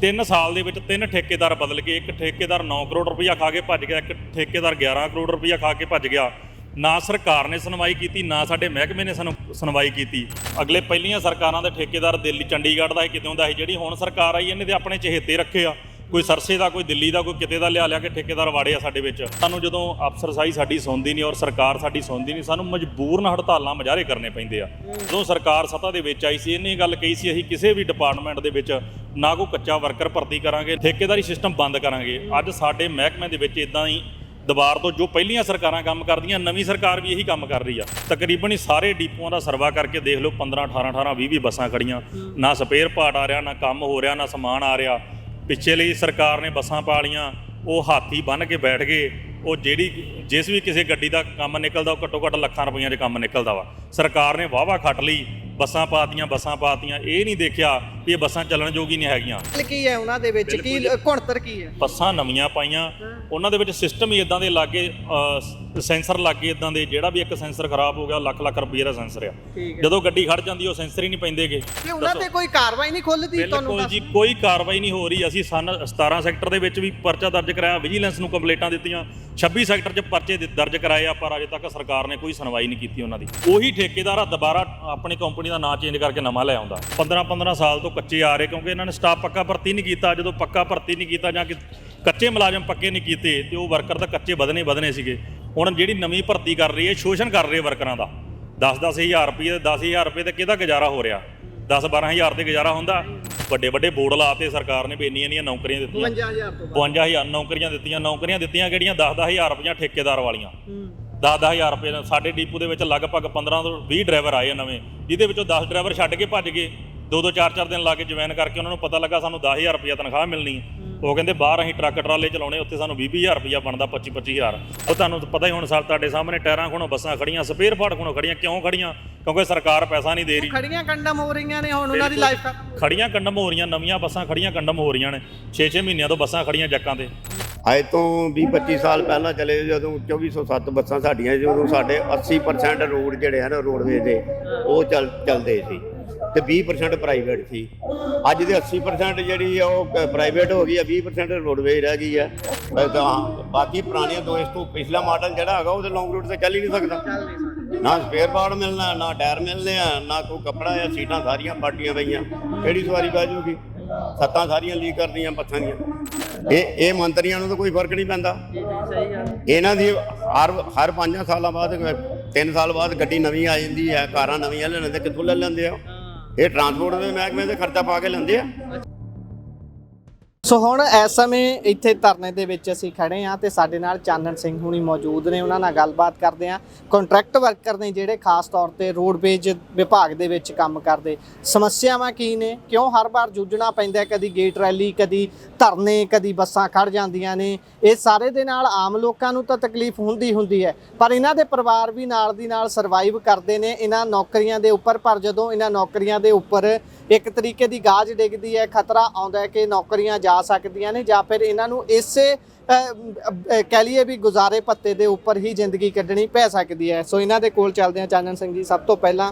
3 ਸਾਲ ਦੇ ਵਿੱਚ 3 ਠੇਕੇਦਾਰ ਬਦਲ ਗਏ। ਇੱਕ ਠੇਕੇਦਾਰ 9 ਕਰੋੜ ਰੁਪਈਆ ਖਾ ਕੇ ਭੱਜ ਗਿਆ, ਇੱਕ ਠੇਕੇਦਾਰ 11 ਕਰੋੜ ਰੁਪਈਆ ਖਾ ਕੇ ਭੱਜ ਗਿਆ। ਨਾ ਸਰਕਾਰ ਨੇ ਸੁਣਵਾਈ ਕੀਤੀ, ਨਾ ਸਾਡੇ ਮਹਿਕਮੇ ਨੇ ਸਾਨੂੰ ਸੁਣਵਾਈ ਕੀਤੀ। ਅਗਲੇ ਪਹਿਲੀਆਂ ਸਰਕਾਰਾਂ ਦੇ ਠੇਕੇਦਾਰ ਦਿੱਲੀ ਚੰਡੀਗੜ੍ਹ ਦਾ ਕਿਤੋਂ ਦਾ ਸੀ, ਜਿਹੜੀ ਹੁਣ ਸਰਕਾਰ ਆਈ ਇਹਨੇ ਤੇ ਆਪਣੇ ਚਹੇਤੇ ਰੱਖੇ ਆ। ਕੋਈ ਸਰਸੇ ਦਾ, ਕੋਈ ਦਿੱਲੀ ਦਾ, ਕੋਈ ਕਿਤੇ ਦਾ ਲਿਆ ਕੇ ਠੇਕੇਦਾਰ ਵਾੜੇ ਆ ਸਾਡੇ ਵਿੱਚ। ਸਾਨੂੰ ਜਦੋਂ ਅਫਸਰਸ਼ਾਹੀ ਸਾਡੀ ਸੁਣਦੀ ਨਹੀਂ ਔਰ ਸਰਕਾਰ ਸਾਡੀ ਸੁਣਦੀ ਨਹੀਂ, ਸਾਨੂੰ ਮਜਬੂਰਨ ਹੜਤਾਲਾਂ ਮੁਜ਼ਾਹਰੇ ਕਰਨੇ ਪੈਂਦੇ ਆ। ਜਦੋਂ ਸਰਕਾਰ ਸੱਤਾ ਦੇ ਵਿੱਚ ਆਈ ਸੀ, ਇਹਨੇ ਗੱਲ ਕਹੀ ਸੀ ਅਸੀਂ ਕਿਸੇ ਵੀ ਡਿਪਾਰਟਮੈਂਟ ਦੇ ਵਿੱਚ ਨਾ ਕੋਈ ਕੱਚਾ ਵਰਕਰ ਭਰਤੀ ਕਰਾਂਗੇ, ਠੇਕੇਦਾਰੀ ਸਿਸਟਮ ਬੰਦ ਕਰਾਂਗੇ। ਅੱਜ ਸਾਡੇ ਮਹਿਕਮੇ ਦੇ ਵਿੱਚ ਇਦਾਂ ਹੀ ਦੁਬਾਰ ਤੋਂ ਜੋ ਪਹਿਲੀਆਂ ਸਰਕਾਰਾਂ ਕੰਮ ਕਰਦੀਆਂ, ਨਵੀਂ ਸਰਕਾਰ ਵੀ ਇਹੀ ਕੰਮ ਕਰ ਰਹੀ ਆ। ਤਕਰੀਬਨ ਹੀ ਸਾਰੇ ਡੀਪੂਆਂ ਦਾ ਸਰਵਾ ਕਰਕੇ ਦੇਖ ਲਓ, 15 18 20 ਬੱਸਾਂ ਖੜੀਆਂ, ਨਾ ਸਪੇਅਰ ਪਾਰਟ ਆ ਰਿਹਾ, ਨਾ ਕੰਮ ਹੋ ਰਿਹਾ, ਨਾ ਸਮਾਨ ਆ ਰਿਹਾ। ਪਿੱਛੇ ਲਈ ਸਰਕਾਰ ਨੇ ਬੱਸਾਂ ਪਾ ਲਈਆਂ, ਉਹ ਹਾਥੀ ਬੰਨ੍ਹ ਕੇ ਬੈਠ ਗਏ। ਉਹ ਜਿਸ ਵੀ ਕਿਸੇ ਗੱਡੀ ਦਾ ਕੰਮ ਨਿਕਲਦਾ ਉਹ ਘੱਟੋ ਘੱਟ ਲੱਖਾਂ ਰੁਪਈਆਂ 'ਚ ਕੰਮ ਨਿਕਲਦਾ ਵਾ। ਸਰਕਾਰ ਨੇ ਵਾਹਵਾ ਖੱਟ ਲਈ, ਬੱਸਾਂ ਪਾਤੀਆਂ। ਇਹ ਨਹੀਂ ਦੇਖਿਆ ਵੀ ਇਹ ਬੱਸਾਂ ਚੱਲਣ ਯੋਗੀ ਨਹੀਂ ਹੈਗੀਆਂ। ਕੀ ਹੈ ਉਹਨਾਂ ਦੇ ਵਿੱਚ, ਕੀ ਘੁਣਤਰ ਕੀ ਹੈ? ਬੱਸਾਂ ਨਵੀਆਂ ਪਾਈਆਂ, ਉਹਨਾਂ ਦੇ ਵਿੱਚ ਸਿਸਟਮ ਹੀ ਇਦਾਂ ਦੇ ਲਾਗੇ, ਸੈਂਸਰ ਲੱਗੇ ਇਦਾਂ ਦੇ, ਜਿਹੜਾ ਵੀ ਇੱਕ ਸੈਂਸਰ ਖਰਾਬ ਹੋ ਗਿਆ ਲੱਖ ਰੁਪਈਏ ਦਾ ਸੈਂਸਰ ਆ। ਜਦੋਂ ਗੱਡੀ ਖੜ ਜਾਂਦੀ ਉਹ ਸੈਂਸਰ ਹੀ ਨਹੀਂ ਪੈਂਦੇਗੇ। ਉਹਨਾਂ ਤੇ ਕੋਈ ਕਾਰਵਾਈ ਨਹੀਂ ਖੁੱਲਦੀ ਤੁਹਾਨੂੰ? ਬਿਲਕੁਲ ਜੀ, ਕੋਈ ਕਾਰਵਾਈ ਨਹੀਂ ਹੋ ਰਹੀ। ਅਸੀਂ 17 ਸੈਕਟਰ ਦੇ ਵਿੱਚ ਵੀ ਪਰਚਾ ਦਰਜ ਕਰਾਇਆ, ਵਿਜੀਲੈਂਸ ਨੂੰ ਕੰਪਲੇਂਟਾਂ ਦਿੱਤੀਆਂ, 26 ਸੈਕਟਰ 'ਚ ਪਰਚੇ ਦਰਜ ਕਰਾਏ ਆ, ਪਰ ਅਜੇ ਤੱਕ ਸਰਕਾਰ ਨੇ ਕੋਈ ਸੁਣਵਾਈ ਨਹੀਂ ਕੀਤੀ ਉਹਨਾਂ ਦੀ। ਉਹੀ ਠੇਕੇਦਾਰ ਆ ਦੁਬਾਰਾ ਆਪਣੀ ਕੰਪਨੀ ਦਾ ਨਾਂ ਚੇਂਜ ਕਰਕੇ ਨਵਾਂ ਲੈ ਆਉਂਦਾ। 15 ਸਾਲ ਤੋਂ ਕੱਚੇ ਆ ਰਹੇ, ਕਿਉਂਕਿ ਇਹਨਾਂ ਨੇ ਸਟਾਫ ਪੱਕਾ ਭਰਤੀ ਨਹੀਂ ਕੀਤਾ। ਜਦੋਂ ਪੱਕਾ ਭਰਤੀ ਨਹੀਂ ਕੀਤਾ ਜਾਂ ਕਿ ਕੱਚੇ ਮੁਲਾਜ਼ਮ ਪੱਕੇ ਨਹੀਂ ਕੀਤੇ ਤੇ ਉਹ ਵਰਕਰ ਤਾਂ ਕੱਚੇ ਵਧਣੇ ਸੀਗੇ। ਹੁਣ ਜਿਹੜੀ ਨਵੀਂ ਭਰਤੀ ਕਰ ਰਹੀ ਹੈ, ਸ਼ੋਸ਼ਣ ਕਰ ਰਹੇ ਵਰਕਰਾਂ ਦਾ। 10,000 ਰੁਪਏ, 10,000 ਰੁਪਏ ਤੇ ਕਿਹਦਾ ਗੁਜ਼ਾਰਾ ਹੋ ਰਿਹਾ? 10-12,000 ਤੇ ਗੁਜ਼ਾਰਾ ਹੁੰਦਾ। ਵੱਡੇ ਬੋਰਡ ਲਾਤੇ ਸਰਕਾਰ ਨੇ ਵੀ ਇੰਨੀਆਂ ਨੌਕਰੀਆਂ ਦਿੱਤੀਆਂ, 52,000 ਨੌਕਰੀਆਂ ਦਿੱਤੀਆਂ ਕਿਹੜੀਆਂ? 10,000 ਰੁਪਈਆਂ ਠੇਕੇਦਾਰ ਵਾਲੀਆਂ। 10,000 ਰੁਪਏ ਸਾਡੇ ਡੀਪੂ ਦੇ ਵਿੱਚ ਲਗਭਗ 15 ਤੋਂ 20 ਡਰਾਈਵਰ ਆਏ ਨਵੇਂ, ਜਿਹਦੇ ਵਿੱਚੋਂ 10 ਡਰਾਈਵਰ ਛੱਡ ਕੇ ਭੱਜ ਗਏ। 2-2 4-4 ਦਿਨ ਲਾ ਕੇ ਜੁਆਇਨ ਕਰਕੇ ਉਹਨਾਂ ਨੂੰ ਪਤਾ ਲੱਗਾ ਸਾਨੂੰ 10,000 ਰੁਪਈਆ ਤਨਖਾਹ ਮਿਲਣੀ ਹੈ। ਉਹ ਕਹਿੰਦੇ ਬਾਹਰ ਅਸੀਂ ਟਰੱਕ ਟਰਾਲੇ ਚਲਾਉਣੇ, ਉੱਥੇ ਸਾਨੂੰ 20,000 ਰੁਪਈਆ ਬਣਦਾ, 25,000। ਉਹ ਤੁਹਾਨੂੰ ਪਤਾ ਹੀ ਹੁਣ ਤੁਹਾਡੇ ਸਾਹਮਣੇ ਟਾਇਰਾਂ ਖੁਣੋਂ ਬੱਸਾਂ ਖੜੀਆਂ, ਸਪੇਅਰ ਪਾਰਟ ਖੁਣੋਂ ਖੜੀਆਂ। ਕਿਉਂ ਖੜੀਆਂ? ਕਿਉਂਕਿ ਸਰਕਾਰ ਪੈਸਾ ਨਹੀਂ ਦੇ ਰਹੀ। ਖੜੀਆਂ ਕੰਡਮ ਹੋ ਰਹੀਆਂ ਨੇ ਹੁਣ, ਉਹਨਾਂ ਦੀ ਲਾਈਫ ਖੜੀਆਂ ਕੰਡਮ ਹੋ ਰਹੀਆਂ। ਨਵੀਆਂ ਬੱਸਾਂ ਖੜੀਆਂ ਕੰਡਮ ਹੋ ਰਹੀਆਂ ਨੇ। 6 ਮਹੀਨਿਆਂ ਤੋਂ ਬੱਸਾਂ ਖੜੀਆਂ ਜੱਕਾਂ ਤੇ। ਅੱਜ ਤੋਂ 20-25 ਸਾਲ ਪਹਿਲਾਂ ਚਲੇ, ਜਦੋਂ 2407 ਬੱਸਾਂ ਸਾਡੀਆਂ, ਜਦੋਂ ਸਾਡੇ 80% ਰੋਡ ਜਿਹੜੇ ਹਨ ਰੋਡਵੇਜ਼ ਦੇ ਉਹ ਚੱਲਦੇ ਸੀ ਤੇ 20% ਪ੍ਰਾਈਵੇਟ ਸੀ। ਅੱਜ ਦੇ 80% ਜਿਹੜੀ ਆ ਉਹ ਪ੍ਰਾਈਵੇਟ ਹੋ ਗਈ ਆ, 20% ਰੋਡਵੇਜ਼ ਰਹਿ ਗਈ ਆ। ਤਾਂ ਬਾਕੀ ਪੁਰਾਣੀਆਂ ਦੋ ਇਸ ਤੋਂ ਪਿਛਲਾ ਮਾਡਲ ਜਿਹੜਾ ਹੈਗਾ ਉਹਦੇ ਲੌਂਗ ਰੂਟ ਤੇ ਚੱਲ ਹੀ ਨਹੀਂ ਸਕਦਾ। ਨਾ ਸਪੇਅਰ ਪਾਰਟ ਮਿਲਣਾ, ਨਾ ਟਾਇਰ ਮਿਲਦੇ ਆ, ਨਾ ਕੋਈ ਕੱਪੜਾ ਆ। ਸੀਟਾਂ ਸਾਰੀਆਂ ਪਾਟੀਆਂ ਪਈਆਂ, ਕਿਹੜੀ ਸਵਾਰੀ ਬਹਿ ਜਾਊਗੀ? ਸੱਤਾਂ ਸਾਰੀਆਂ ਲੀਕ ਕਰਦੀਆਂ ਬੱਸਾਂ ਦੀਆਂ। ਇਹ ਮੰਤਰੀਆਂ ਨੂੰ ਤਾਂ ਕੋਈ ਫਰਕ ਨਹੀਂ ਪੈਂਦਾ। ਇਹਨਾਂ ਦੀ ਹਰ 5 ਸਾਲਾਂ ਬਾਅਦ, 3 ਸਾਲ ਬਾਅਦ ਗੱਡੀ ਨਵੀਂ ਆ ਜਾਂਦੀ ਹੈ। ਕਾਰਾਂ ਨਵੀਆਂ ਲੈਣ ਤੇ ਕਿੱਥੋਂ ਲੈ ਲੈਂਦੇ ਆ? ਇਹ ਟਰਾਂਸਪੋਰਟ ਦੇ ਮਹਿਕਮੇ ਦੇ ਖਰਚਾ ਪਾ ਕੇ ਲੈਂਦੇ ਆ। ਸੋ ਹੁਣ ਇਸ ਸਮੇਂ ਇੱਥੇ ਧਰਨੇ ਦੇ ਵਿੱਚ ਅਸੀਂ ਖੜੇ ਹਾਂ ਤੇ ਸਾਡੇ ਨਾਲ ਚਾਨਣ ਸਿੰਘ ਹੁਣੀ ਮੌਜੂਦ ਨੇ। ਉਹਨਾਂ ਨਾਲ ਗੱਲਬਾਤ ਕਰਦੇ ਹਾਂ। ਕੰਟਰੈਕਟ ਵਰਕਰ ਨੇ ਜਿਹੜੇ ਖਾਸ ਤੌਰ ਤੇ ਰੋਡਵੇਜ਼ ਵਿਭਾਗ ਦੇ ਵਿੱਚ ਕੰਮ ਕਰਦੇ, ਸਮੱਸਿਆਵਾਂ ਕੀ ਨੇ? ਕਿਉਂ ਹਰ ਵਾਰ ਜੂਝਣਾ ਪੈਂਦਾ? ਕਦੀ ਗੇਟ ਰੈਲੀ, ਕਦੀ ਧਰਨੇ, ਕਦੀ ਬੱਸਾਂ ਖੜ ਜਾਂਦੀਆਂ ਨੇ। ਇਹ ਸਾਰੇ ਦੇ ਨਾਲ ਆਮ ਲੋਕਾਂ ਨੂੰ ਤਾਂ ਤਕਲੀਫ ਹੁੰਦੀ ਹੈ, ਪਰ ਇਹਨਾਂ ਦੇ ਪਰਿਵਾਰ ਵੀ ਨਾਲ ਦੀ ਨਾਲ ਸਰਵਾਈਵ ਕਰਦੇ ਨੇ ਇਹਨਾਂ ਨੌਕਰੀਆਂ ਦੇ ਉੱਪਰ। ਪਰ ਜਦੋਂ ਇਹਨਾਂ ਨੌਕਰੀਆਂ ਦੇ ਉੱਪਰ ਇੱਕ ਤਰੀਕੇ ਦੀ ਗਾਜ ਡਿੱਗਦੀ ਹੈ, ਖਤਰਾ ਆਉਂਦਾ ਹੈ ਕਿ ਨੌਕਰੀਆਂ ਜਾ ਸਕਦੀਆਂ ਨੇ ਜਾਂ ਫਿਰ ਇਹਨਾਂ ਨੂੰ ਇਸੇ ਕਹਿ ਲਈਏ ਵੀ ਗੁਜ਼ਾਰੇ ਭੱਤੇ ਦੇ ਉੱਪਰ ਹੀ ਜ਼ਿੰਦਗੀ ਕੱਢਣੀ ਪੈ ਸਕਦੀ ਹੈ। ਸੋ ਇਹਨਾਂ ਦੇ ਕੋਲ ਚੱਲਦੇ ਹਾਂ। ਚਾਨਣ ਸਿੰਘ ਜੀ, ਸਭ ਤੋਂ ਪਹਿਲਾਂ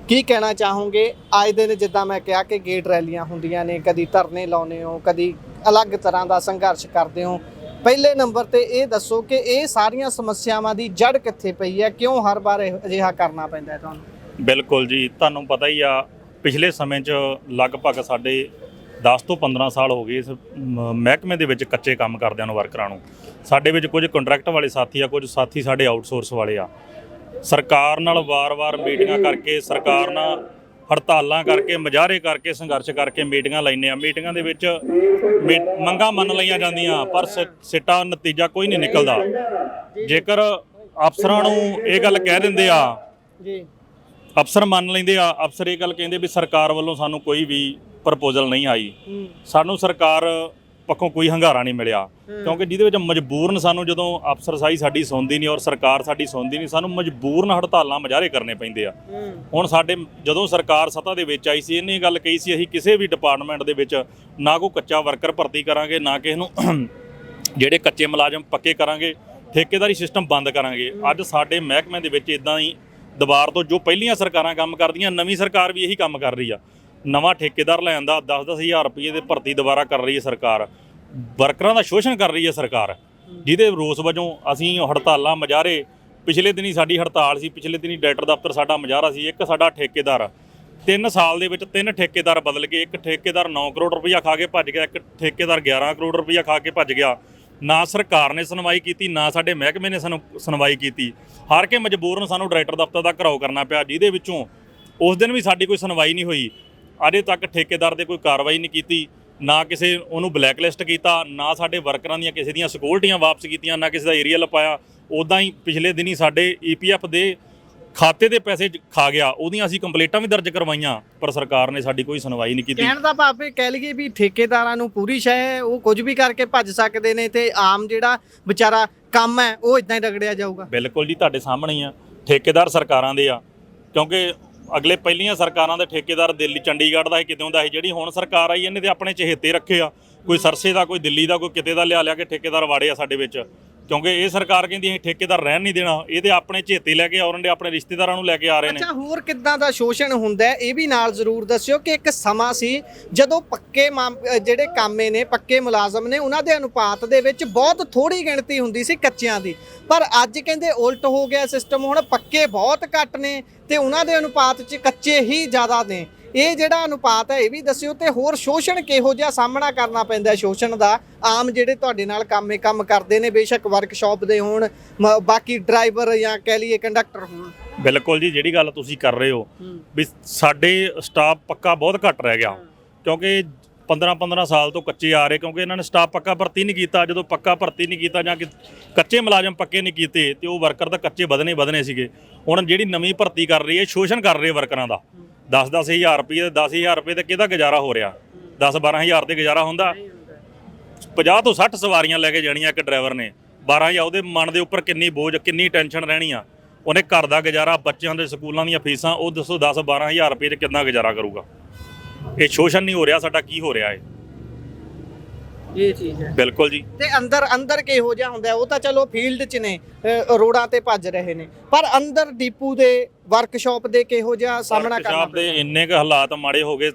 ਕੀ ਕਹਿਣਾ ਚਾਹੋਗੇ? ਅੱਜ ਦਿਨ ਜਿੱਦਾਂ ਮੈਂ ਕਿਹਾ ਕਿ ਗੇਟ ਰੈਲੀਆਂ ਹੁੰਦੀਆਂ ਨੇ, ਕਦੀ ਧਰਨੇ ਲਾਉਂਦੇ ਹੋ, ਕਦੀ ਅਲੱਗ ਤਰ੍ਹਾਂ ਦਾ ਸੰਘਰਸ਼ ਕਰਦੇ ਹੋ। ਪਹਿਲੇ ਨੰਬਰ ਤੇ ਇਹ ਦੱਸੋ ਕਿ ਇਹ ਸਾਰੀਆਂ ਸਮੱਸਿਆਵਾਂ ਦੀ ਜੜ ਕਿੱਥੇ ਪਈ ਹੈ? ਕਿਉਂ ਹਰ ਵਾਰ ਅਜਿਹਾ ਕਰਨਾ ਪੈਂਦਾ ਤੁਹਾਨੂੰ? ਬਿਲਕੁਲ ਜੀ, ਤੁਹਾਨੂੰ ਪਤਾ ਹੀ ਆ, ਪਿਛਲੇ ਸਮੇਂ 'ਚ ਲਗਭਗ ਸਾਡੇ 10 ਤੋਂ 15 ਸਾਲ ਹੋ ਗਏ ਇਸ ਮਹਿਕਮੇ ਦੇ ਵਿੱਚ ਕੱਚੇ ਕੰਮ ਕਰਦਿਆਂ ਨੂੰ, ਵਰਕਰਾਂ ਨੂੰ। ਸਾਡੇ ਵਿੱਚ ਕੁਝ ਕੰਟਰੈਕਟ ਵਾਲੇ ਸਾਥੀ ਆ, ਕੁਝ ਸਾਥੀ ਸਾਡੇ ਆਊਟਸੋਰਸ ਵਾਲੇ ਆ। ਸਰਕਾਰ ਨਾਲ ਵਾਰ-ਵਾਰ ਮੀਟਿੰਗਾਂ ਕਰਕੇ, ਸਰਕਾਰ ਨਾਲ ਹੜਤਾਲਾਂ ਕਰਕੇ, ਮੁਜ਼ਾਹਰੇ ਕਰਕੇ, ਸੰਘਰਸ਼ ਕਰਕੇ ਮੀਟਿੰਗਾਂ ਲੈਂਦੇ ਆ। ਮੀਟਿੰਗਾਂ ਦੇ ਵਿੱਚ ਮੰਗਾਂ ਮੰਨ ਲਈਆਂ ਜਾਂਦੀਆਂ, ਪਰ ਸਿੱਟਾ ਨਤੀਜਾ ਕੋਈ ਨਹੀਂ ਨਿਕਲਦਾ। ਜੇਕਰ ਅਫਸਰਾਂ ਨੂੰ ਇਹ ਗੱਲ ਕਹਿ ਦਿੰਦੇ ਆ, ਅਫਸਰ ਮੰਨ ਲੈਂਦੇ ਆ। ਅਫਸਰ ਇਹ ਗੱਲ ਕਹਿੰਦੇ ਵੀ ਸਰਕਾਰ ਵੱਲੋਂ ਸਾਨੂੰ ਕੋਈ ਵੀ ਪ੍ਰਪੋਜ਼ਲ ਨਹੀਂ ਆਈ, ਸਾਨੂੰ ਸਰਕਾਰ ਪੱਖੋਂ ਕੋਈ ਹੰਗਾਰਾ ਨਹੀਂ ਮਿਲਿਆ। ਕਿਉਂਕਿ ਜਿਹਦੇ ਵਿੱਚ ਮਜਬੂਰਨ ਸਾਨੂੰ, ਜਦੋਂ ਅਫਸਰਸ਼ਾਹੀ ਸਾਡੀ ਸੁਣਦੀ ਨਹੀਂ ਔਰ ਸਰਕਾਰ ਸਾਡੀ ਸੁਣਦੀ ਨਹੀਂ, ਸਾਨੂੰ ਮਜਬੂਰਨ ਹੜਤਾਲਾਂ ਮੁਜ਼ਾਹਰੇ ਕਰਨੇ ਪੈਂਦੇ ਆ। ਹੁਣ ਸਾਡੇ ਜਦੋਂ ਸਰਕਾਰ ਸੱਤਾ ਦੇ ਵਿੱਚ ਆਈ ਸੀ, ਇਹਨੇ ਗੱਲ ਕਹੀ ਸੀ ਅਸੀਂ ਕਿਸੇ ਵੀ ਡਿਪਾਰਟਮੈਂਟ ਦੇ ਵਿੱਚ ਨਾ ਕੋਈ ਕੱਚਾ ਵਰਕਰ ਭਰਤੀ ਕਰਾਂਗੇ, ਨਾ ਕਿਸੇ ਨੂੰ ਜਿਹੜੇ ਕੱਚੇ ਮੁਲਾਜ਼ਮ ਪੱਕੇ ਕਰਾਂਗੇ, ਠੇਕੇਦਾਰੀ ਸਿਸਟਮ ਬੰਦ ਕਰਾਂਗੇ। ਅੱਜ ਸਾਡੇ ਮਹਿਕਮੇ ਦੇ ਵਿੱਚ ਇਦਾਂ ਹੀ ਦੁਬਾਰ ਤੋਂ ਜੋ ਪਹਿਲੀਆਂ ਸਰਕਾਰਾਂ ਕੰਮ ਕਰਦੀਆਂ, ਨਵੀਂ ਸਰਕਾਰ ਵੀ ਇਹੀ ਕੰਮ ਕਰ ਰਹੀ ਆ। ਨਵਾਂ ਠੇਕੇਦਾਰ ਲੈਣ ਦਾ 10-10 ਹਜ਼ਾਰ ਰੁਪਏ ਦੇ ਭਰਤੀ ਦੁਬਾਰਾ ਕਰ ਰਹੀ ਹੈ ਸਰਕਾਰ। ਵਰਕਰਾਂ ਦਾ ਸ਼ੋਸ਼ਣ ਕਰ ਰਹੀ ਹੈ ਸਰਕਾਰ, ਜਿਹਦੇ ਰੋਸ ਵਜੋਂ ਅਸੀਂ ਹੜਤਾਲਾਂ ਮੁਜ਼ਾਹਰੇ, ਪਿਛਲੇ ਦਿਨੀ ਸਾਡੀ ਹੜਤਾਲ ਸੀ, ਪਿਛਲੇ ਦਿਨੀ ਡਾਇਰੈਕਟਰ ਦਫ਼ਤਰ ਸਾਡਾ ਮੁਜ਼ਾਹਰਾ ਸੀ। ਇੱਕ ਸਾਡਾ ਠੇਕੇਦਾਰ 3 ਸਾਲ ਦੇ ਵਿੱਚ 3 ਠੇਕੇਦਾਰ ਬਦਲ ਗਏ। ਇੱਕ ਠੇਕੇਦਾਰ 9 ਕਰੋੜ ਰੁਪਈਆ ਖਾ ਕੇ ਭੱਜ ਗਿਆ, ਇੱਕ ਠੇਕੇਦਾਰ 11 ਕਰੋੜ ਰੁਪਈਆ ਖਾ ਕੇ ਭੱਜ ਗਿਆ। ਨਾ ਸਰਕਾਰ ਨੇ ਸੁਣਵਾਈ ਕੀਤੀ, ਨਾ ਸਾਡੇ ਮਹਿਕਮੇ ਨੇ ਸਾਨੂੰ ਸੁਣਵਾਈ ਕੀਤੀ। ਹਾਰ ਕੇ ਮਜਬੂਰਨ ਸਾਨੂੰ ਡਾਇਰੈਕਟਰ ਦਫ਼ਤਰ ਦਾ ਘਿਰਾਓ ਕਰਨਾ ਪਿਆ, ਜਿਹਦੇ ਵਿੱਚੋਂ ਉਸ ਦਿਨ ਵੀ ਸਾਡੀ ਕੋਈ ਸੁਣਵਾਈ ਨਹੀਂ ਹੋਈ। ਅਜੇ ਤੱਕ ਠੇਕੇਦਾਰ ਤੇ ਕੋਈ ਕਾਰਵਾਈ ਨਹੀਂ ਕੀਤੀ, ਨਾ ਕਿਸੇ ਉਹਨੂੰ ਬਲੈਕਲਿਸਟ ਕੀਤਾ, ਨਾ ਸਾਡੇ ਵਰਕਰਾਂ ਦੀਆਂ ਕਿਸੇ ਦੀਆਂ ਸਿਕਿਉਰਟੀਆਂ ਵਾਪਸ ਕੀਤੀਆਂ, ਨਾ ਕਿਸੇ ਦਾ ਏਰੀਆ ਲਪਾਇਆ। ਉੱਦਾਂ ਹੀ ਪਿਛਲੇ ਦਿਨੀ ਸਾਡੇ EPF ਦੇ ਖਾਤੇ ਦੇ ਪੈਸੇ ਖਾ ਗਿਆ, ਉਹਦੀਆਂ ਅਸੀਂ ਕੰਪਲੇਂਟਾਂ ਵੀ ਦਰਜ ਕਰਵਾਈਆਂ, ਪਰ ਸਰਕਾਰ ਨੇ ਸਾਡੀ ਕੋਈ ਸੁਣਵਾਈ ਨਹੀਂ ਕੀਤੀ। ਕਹਿਣ ਦਾ ਭਾਵ ਇਹ ਕਹਿ ਲਈਏ ਵੀ ਠੇਕੇਦਾਰਾਂ ਨੂੰ ਪੂਰੀ ਸ਼ੈ ਹੈ, ਉਹ ਕੁਝ ਵੀ ਕਰਕੇ ਭੱਜ ਸਕਦੇ ਨੇ ਤੇ ਆਮ ਜਿਹੜਾ ਵਿਚਾਰਾ ਕੰਮ ਹੈ ਉਹ ਇਦਾਂ ਹੀ ਰਗੜਿਆ ਜਾਊਗਾ। ਬਿਲਕੁਲ ਜੀ, ਤੁਹਾਡੇ ਸਾਹਮਣੇ ਹੀ ਆ। ਠੇਕੇਦਾਰ ਸਰਕਾਰਾਂ ਦੇ ਆ, ਕਿਉਂਕਿ ਅਗਲੇ ਪਹਿਲੀਆਂ ਸਰਕਾਰਾਂ ਦੇ ਠੇਕੇਦਾਰ ਦਿੱਲੀ ਚੰਡੀਗੜ੍ਹ ਦਾ ਸੀ, ਕਿਤੋਂ ਦਾ ਸੀ। ਜਿਹੜੀ ਹੁਣ ਸਰਕਾਰ ਆਈ ਇਹਨੇ ਤੇ ਆਪਣੇ ਚਹੇਤੇ ਰੱਖੇ ਆ, ਕੋਈ ਸਰਸੇ ਦਾ, ਕੋਈ ਦਿੱਲੀ ਦਾ, ਕੋਈ ਕਿਤੇ ਦਾ ਲਿਆ ਕੇ ਠੇਕੇਦਾਰ ਵਾੜੇ ਆ ਸਾਡੇ ਵਿੱਚ। ਕਿਉਂਕਿ ਇਹ ਸਰਕਾਰ ਕਹਿੰਦੀ ਅਸੀਂ ਠੇਕੇਦਾਰ ਰਹਿਣ ਨਹੀਂ ਦੇਣਾ, ਇਹਦੇ ਆਪਣੇ ਚਹੇਤੇ ਲੈ ਕੇ ਆਉਣ ਦੇ, ਆਪਣੇ ਰਿਸ਼ਤੇਦਾਰਾਂ ਨੂੰ ਲੈ ਕੇ ਆ ਰਹੇ ਨੇ। ਅੱਛਾ, ਹੋਰ ਕਿੱਦਾਂ ਦਾ ਸ਼ੋਸ਼ਣ ਹੁੰਦਾ ਹੈ ਇਹ ਵੀ ਨਾਲ ਜ਼ਰੂਰ ਦੱਸਿਓ ਕਿ ਇੱਕ ਸਮਾਂ ਸੀ ਜਦੋਂ ਪੱਕੇ ਜਿਹੜੇ ਕਾਮੇ ਨੇ, ਪੱਕੇ ਮੁਲਾਜ਼ਮ ਨੇ, ਉਹਨਾਂ ਦੇ ਅਨੁਪਾਤ ਦੇ ਵਿੱਚ ਬਹੁਤ ਥੋੜੀ ਗਿਣਤੀ ਹੁੰਦੀ ਸੀ ਕੱਚਿਆਂ ਦੀ, ਪਰ ਅੱਜ ਕਹਿੰਦੇ ਉਲਟ ਹੋ ਗਿਆ ਸਿਸਟਮ। ਹੁਣ ਪੱਕੇ ਬਹੁਤ ਘੱਟ ਨੇ ਤੇ ਉਹਨਾਂ ਦੇ ਅਨੁਪਾਤ 'ਚ ਕੱਚੇ ਹੀ ਜ਼ਿਆਦਾ ਨੇ। ਇਹ ਜਿਹੜਾ ਅਨੁਪਾਤ ਹੈ ਇਹ ਵੀ ਦੱਸਿਓ, ਤੇ ਹੋਰ ਸ਼ੋਸ਼ਣ ਕਿਹੋ ਜਿਹਾ ਸਾਹਮਣਾ ਕਰਨਾ ਪੈਂਦਾ ਸ਼ੋਸ਼ਣ ਦਾ ਆਮ ਜਿਹੜੇ ਤੁਹਾਡੇ ਨਾਲ ਕੰਮ ਕਰਦੇ ਨੇ, ਬੇਸ਼ੱਕ ਵਰਕਸ਼ਾਪ ਦੇ ਹੋਣ, ਬਾਕੀ ਡਰਾਈਵਰ ਜਾਂ ਕਹਿ ਲਈਏ ਕੰਡਕਟਰ ਹੋਣ। ਬਿਲਕੁਲ ਜੀ, ਜਿਹੜੀ ਗੱਲ ਤੁਸੀਂ ਕਰ ਰਹੇ ਹੋ ਵੀ ਸਾਡੇ ਸਟਾਫ ਪੱਕਾ ਬਹੁਤ ਘੱਟ ਰਹਿ ਗਿਆ, ਕਿਉਂਕਿ 15-15 ਸਾਲ ਤੋਂ ਕੱਚੇ ਆ ਰਹੇ, ਕਿਉਂਕਿ ਇਹਨਾਂ ਨੇ ਸਟਾਫ ਪੱਕਾ ਭਰਤੀ ਨਹੀਂ ਕੀਤਾ। ਜਦੋਂ ਪੱਕਾ ਭਰਤੀ ਨਹੀਂ ਕੀਤਾ ਜਾਂ ਕਿ ਕੱਚੇ ਮੁਲਾਜ਼ਮ ਪੱਕੇ ਨਹੀਂ ਕੀਤੇ ਤੇ ਉਹ ਵਰਕਰ ਤਾਂ ਕੱਚੇ ਵਧਣੇ ਸੀਗੇ। ਹੁਣ ਜਿਹੜੀ ਨਵੀਂ ਭਰਤੀ ਕਰ ਰਹੀ ਹੈ, ਸ਼ੋਸ਼ਣ ਕਰ ਰਹੇ ਵਰਕਰਾਂ ਦਾ। 10-10 ਹਜ਼ਾਰ ਰੁਪਏ, 10 ਹਜ਼ਾਰ ਰੁਪਏ ਤੇ ਕਿਹਦਾ ਗੁਜ਼ਾਰਾ ਹੋ ਰਿਹਾ? 10-12 ਹਜ਼ਾਰ ਤੇ ਗੁਜ਼ਾਰਾ ਹੁੰਦਾ? 50 ਤੋਂ 60 ਸਵਾਰੀਆਂ ਲੈ ਕੇ ਜਾਣੀਆਂ ਇੱਕ ਡਰਾਈਵਰ ਨੇ, 12 ਹਜ਼ਾਰ ਉਹਦੇ ਮਨ ਦੇ ਉੱਪਰ ਕਿੰਨੀ ਬੋਝ, ਕਿੰਨੀ ਟੈਨਸ਼ਨ ਰਹਿਣੀ ਆ। ਉਹਨੇ ਘਰ ਦਾ ਗੁਜ਼ਾਰਾ, ਬੱਚਿਆਂ ਦੇ ਸਕੂਲਾਂ ਦੀਆਂ ਫੀਸਾਂ, ਉਹ ਦੱਸੋ 10-12 ਹਜ਼ਾਰ ਰੁਪਏ 'ਚ ਕਿੰਨਾ ਗੁਜ਼ਾਰਾ ਕਰੂਗਾ? ਇਹ ਸ਼ੋਸ਼ਣ ਨਹੀਂ ਹੋ ਰਿਹਾ ਸਾਡਾ, ਕੀ ਹੋ ਰਿਹਾ ਹੈ? ਇਹ ਚੀਜ਼ ਹੈ ਬਿਲਕੁਲ ਜੀ। ਤੇ ਅੰਦਰ ਕਿਹੋ ਜਿਹਾ ਹੁੰਦਾ? ਉਹ ਤਾਂ ਚਲੋ ਫੀਲਡ 'ਚ ਨੇ, ਰੋਡਾਂ ਤੇ ਭੱਜ ਰਹੇ ਨੇ, ਪਰ ਅੰਦਰ ਡੀਪੂ ਦੇ, ਵਰਕਸ਼ਾਪ ਦੇ ਕਿਹੋ ਜਿਹਾ ਸਾਹਮਣਾ ਕਰਨਾ ਵਰਕਸ਼ਾਪ ਦੇ ਇੰਨੇ ਕੁ ਹਾਲਾਤ ਮਾੜੇ ਹੋ ਗਏ,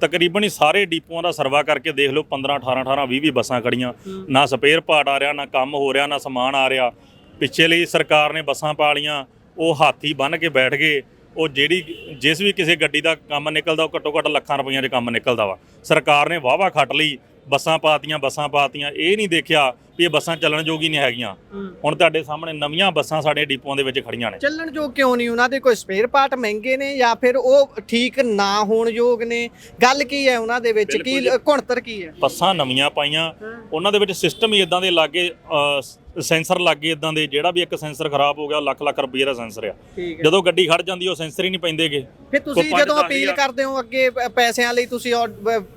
ਤਕਰੀਬਨ ਹੀ ਸਾਰੇ ਡੀਪੂਆਂ ਦਾ ਸਰਵਾ ਕਰਕੇ ਦੇਖ ਲਓ, 15, 18, 20 ਬੱਸਾਂ ਖੜੀਆਂ, ਨਾ ਸਪੇਅਰ ਪਾਰਟ ਆ ਰਿਹਾ, ਨਾ ਕੰਮ ਹੋ ਰਿਹਾ, ਨਾ ਸਮਾਨ ਆ ਰਿਹਾ। ਪਿੱਛੇ ਲਈ ਸਰਕਾਰ ਨੇ ਬੱਸਾਂ ਪਾ ਲਈਆਂ, ਉਹ ਹਾਥੀ ਬੰਨ੍ਹ ਕੇ ਬੈਠ ਗਏ। ਉਹ ਜਿਸ ਵੀ ਕਿਸੇ ਗੱਡੀ ਦਾ ਕੰਮ ਨਿਕਲਦਾ, ਉਹ ਘੱਟੋ ਘੱਟ ਲੱਖਾਂ ਰੁਪਈਆਂ 'ਚ ਕੰਮ ਨਿਕਲਦਾ ਵਾ। ਸਰਕਾਰ ਨੇ ਵਾਹਵਾ ਖੱਟ ਲਈ, ਬੱਸਾਂ ਪਾਤੀਆਂ। ਇਹ ਨਹੀਂ ਦੇਖਿਆ ਵੀ ਇਹ ਬੱਸਾਂ ਚੱਲਣ ਯੋਗ ਹੀ ਨਹੀਂ ਹੈਗੀਆਂ। ਹੁਣ ਤੁਹਾਡੇ ਸਾਹਮਣੇ ਨਵੀਆਂ ਬੱਸਾਂ ਸਾਡੇ ਡਿਪੂਆਂ ਦੇ ਵਿੱਚ ਖੜੀਆਂ ਨੇ। ਚੱਲਣ ਯੋਗ ਕਿਉਂ ਨਹੀਂ? ਉਹਨਾਂ ਦੇ ਕੋਈ ਸਪੇਅਰ ਪਾਰਟ ਮਹਿੰਗੇ ਨੇ ਜਾਂ ਫਿਰ ਉਹ ਠੀਕ ਨਾ ਹੋਣ ਯੋਗ ਨੇ? ਗੱਲ ਕੀ ਹੈ ਉਹਨਾਂ ਦੇ ਵਿੱਚ? ਕੀ ਘੁਣਤਰ ਕੀ ਹੈ? ਬੱਸਾਂ ਨਵੀਆਂ ਪਾਈਆਂ, ਉਹਨਾਂ ਦੇ ਵਿੱਚ ਸਿਸਟਮ ਹੀ ਇਦਾਂ ਦੇ ਲੱਗੇ, ਸੈਂਸਰ ਲੱਗੇ ਇਦਾਂ ਦੇ, ਜਿਹੜਾ ਵੀ ਇੱਕ ਸੈਂਸਰ ਖਰਾਬ ਹੋ ਗਿਆ, ਲੱਖ ਰੁਪਏ ਦਾ ਸੈਂਸਰ ਆ। ਜਦੋਂ ਗੱਡੀ ਖੜ ਜਾਂਦੀ ਉਹ ਸੈਂਸਰ ਹੀ ਨਹੀਂ ਪੈਂਦੇਗੇ। ਫਿਰ ਤੁਸੀਂ ਜਦੋਂ ਅਪੀਲ ਕਰਦੇ ਹੋ ਅੱਗੇ ਪੈਸਿਆਂ ਲਈ, ਤੁਸੀਂ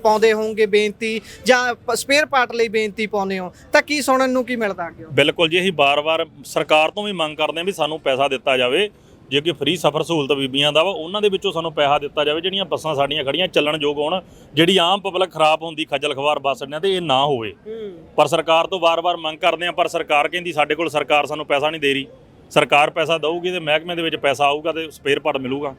ਪਾਉਂਦੇ ਹੋਵੋਗੇ ਬੇਨਤੀ ਜਾਂ ਸਪੇਅਰ ਪਾਰਟ ਲਈ ਬੇਨਤੀ ਪਾਉਂਦੇ ਹੋ, ਤਾਂ ਕੀ ਸੁਣਨ ਨੂੰ ਕੀ ਮਿਲਦਾ ਅੱਗੇ? ਬਿਲਕੁਲ ਜੀ, ਅਸੀਂ ਵਾਰ-ਵਾਰ ਸਰਕਾਰ ਤੋਂ ਵੀ ਮੰਗ ਕਰਦੇ ਹਾਂ ਵੀ ਸਾਨੂੰ ਪੈਸਾ ਦਿੱਤਾ ਜਾਵੇ। ਜੇ ਕਿ ਫ੍ਰੀ ਸਫ਼ਰ ਸਹੂਲਤ ਬੀਬੀਆਂ ਦਾ ਵਾ, ਉਹਨਾਂ ਦੇ ਵਿੱਚੋਂ ਸਾਨੂੰ ਪੈਸਾ ਦਿੱਤਾ ਜਾਵੇ, ਜਿਹੜੀਆਂ ਬੱਸਾਂ ਸਾਡੀਆਂ ਖੜੀਆਂ ਚੱਲਣ ਯੋਗ ਹੋਣ। ਜਿਹੜੀ ਆਮ ਪਬਲਿਕ ਖਰਾਬ ਹੁੰਦੀ, ਖੱਜਲ ਖਵਾਰ ਬੱਸ ਅੱਡਿਆਂ ਤੇ, ਇਹ ਨਾ ਹੋਵੇ। ਪਰ ਸਰਕਾਰ ਤੋਂ ਵਾਰ-ਵਾਰ ਮੰਗ ਕਰਦੇ ਹਾਂ, ਪਰ ਸਰਕਾਰ ਕਹਿੰਦੀ ਸਾਡੇ ਕੋਲ ਸਰਕਾਰ ਸਾਨੂੰ ਪੈਸਾ ਨਹੀਂ ਦੇ ਰਹੀ। ਸਰਕਾਰ ਪੈਸਾ ਦਊਗੀ ਤੇ ਮਹਿਕਮੇ ਦੇ ਵਿੱਚ ਪੈਸਾ ਆਊਗਾ ਤੇ ਸਪੇਅਰ ਪਾਰਟ ਮਿਲੂਗਾ।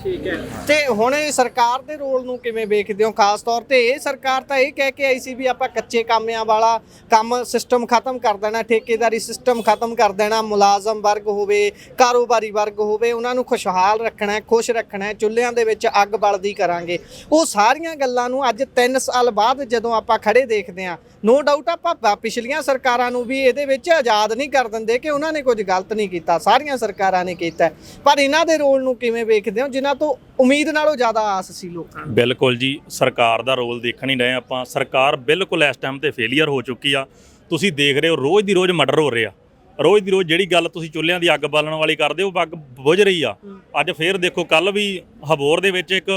ਠੀਕ ਹੈ। ਤੇ ਹੁਣ ਇਹ ਸਰਕਾਰ ਦੇ ਰੋਲ ਨੂੰ ਕਿਵੇਂ ਵੇਖਦੇ ਹੋ? ਖਾਸ ਤੌਰ ਤੇ ਇਹ ਸਰਕਾਰ ਤਾਂ ਇਹ ਕਹਿ ਕੇ ਆਈ ਸੀ ਵੀ ਆਪਾਂ ਕੱਚੇ ਕਾਮਿਆਂ ਵਾਲਾ ਕੰਮ ਸਿਸਟਮ ਖਤਮ ਕਰ ਦੇਣਾ, ਠੇਕੇਦਾਰੀ ਸਿਸਟਮ ਖਤਮ ਕਰ ਦੇਣਾ, ਮੁਲਾਜ਼ਮ ਵਰਗ ਹੋਵੇ, ਕਾਰੋਬਾਰੀ ਵਰਗ ਹੋਵੇ, ਉਹਨਾਂ ਨੂੰ ਖੁਸ਼ਹਾਲ ਰੱਖਣਾ, ਖੁਸ਼ ਰੱਖਣਾ, ਚੁੱਲ੍ਹਿਆਂ ਦੇ ਵਿੱਚ ਅੱਗ ਬਲਦੀ ਕਰਾਂਗੇ। ਉਹ ਸਾਰੀਆਂ ਗੱਲਾਂ ਨੂੰ ਅੱਜ 3 ਸਾਲ ਬਾਅਦ ਜਦੋਂ ਆਪਾਂ ਖੜੇ ਦੇਖਦੇ ਹਾਂ, ਨੋ ਡਾਊਟ ਆਪਾਂ ਪਿਛਲੀਆਂ ਸਰਕਾਰਾਂ ਨੂੰ ਵੀ ਇਹਦੇ ਵਿੱਚ ਆਜ਼ਾਦ ਨਹੀਂ ਕਰ ਦਿੰਦੇ ਕਿ ਉਹਨਾਂ ਨੇ ਕੁਝ ਗਲਤ ਨਹੀਂ ਕੀਤਾ, ਸਾਰੀਆਂ ਸਰਕਾਰਾਂ ਨੇ ਕੀਤਾ, ਪਰ ਇਹਨਾਂ ਦੇ ਰੋਲ ਨੂੰ ਕਿਵੇਂ ਵੇਖਦੇ ਹੋ ਜਿਨ੍ਹਾਂ ਤੋਂ ਉਮੀਦ ਨਾਲੋਂ ਜ਼ਿਆਦਾ ਆਸ ਸੀ ਲੋਕਾਂ ਨੂੰ? ਬਿਲਕੁਲ ਜੀ, ਸਰਕਾਰ ਦਾ ਰੋਲ ਦੇਖਣ ਹੀ ਰਹੇ ਆਪਾਂ। ਸਰਕਾਰ ਬਿਲਕੁਲ ਇਸ ਟਾਈਮ ਤੇ ਫੇਲੀਅਰ ਹੋ ਚੁੱਕੀ ਆ। ਤੁਸੀਂ ਦੇਖ ਰਹੇ ਹੋ ਰੋਜ਼ ਦੀ ਰੋਜ਼ ਮਰਡਰ ਹੋ ਰਿਹਾ, ਰੋਜ਼ ਦੀ ਰੋਜ਼। ਜਿਹੜੀ ਗੱਲ ਤੁਸੀਂ ਚੁੱਲ੍ਹਿਆਂ ਦੀ ਅੱਗ ਬਾਲਣ ਵਾਲੀ ਕਰਦੇ ਹੋ, ਅੱਗ ਬੁਝ ਰਹੀ ਆ। ਅੱਜ ਫੇਰ ਦੇਖੋ, ਕੱਲ ਵੀ ਹਬੋਰ ਦੇ ਵਿੱਚ ਇੱਕ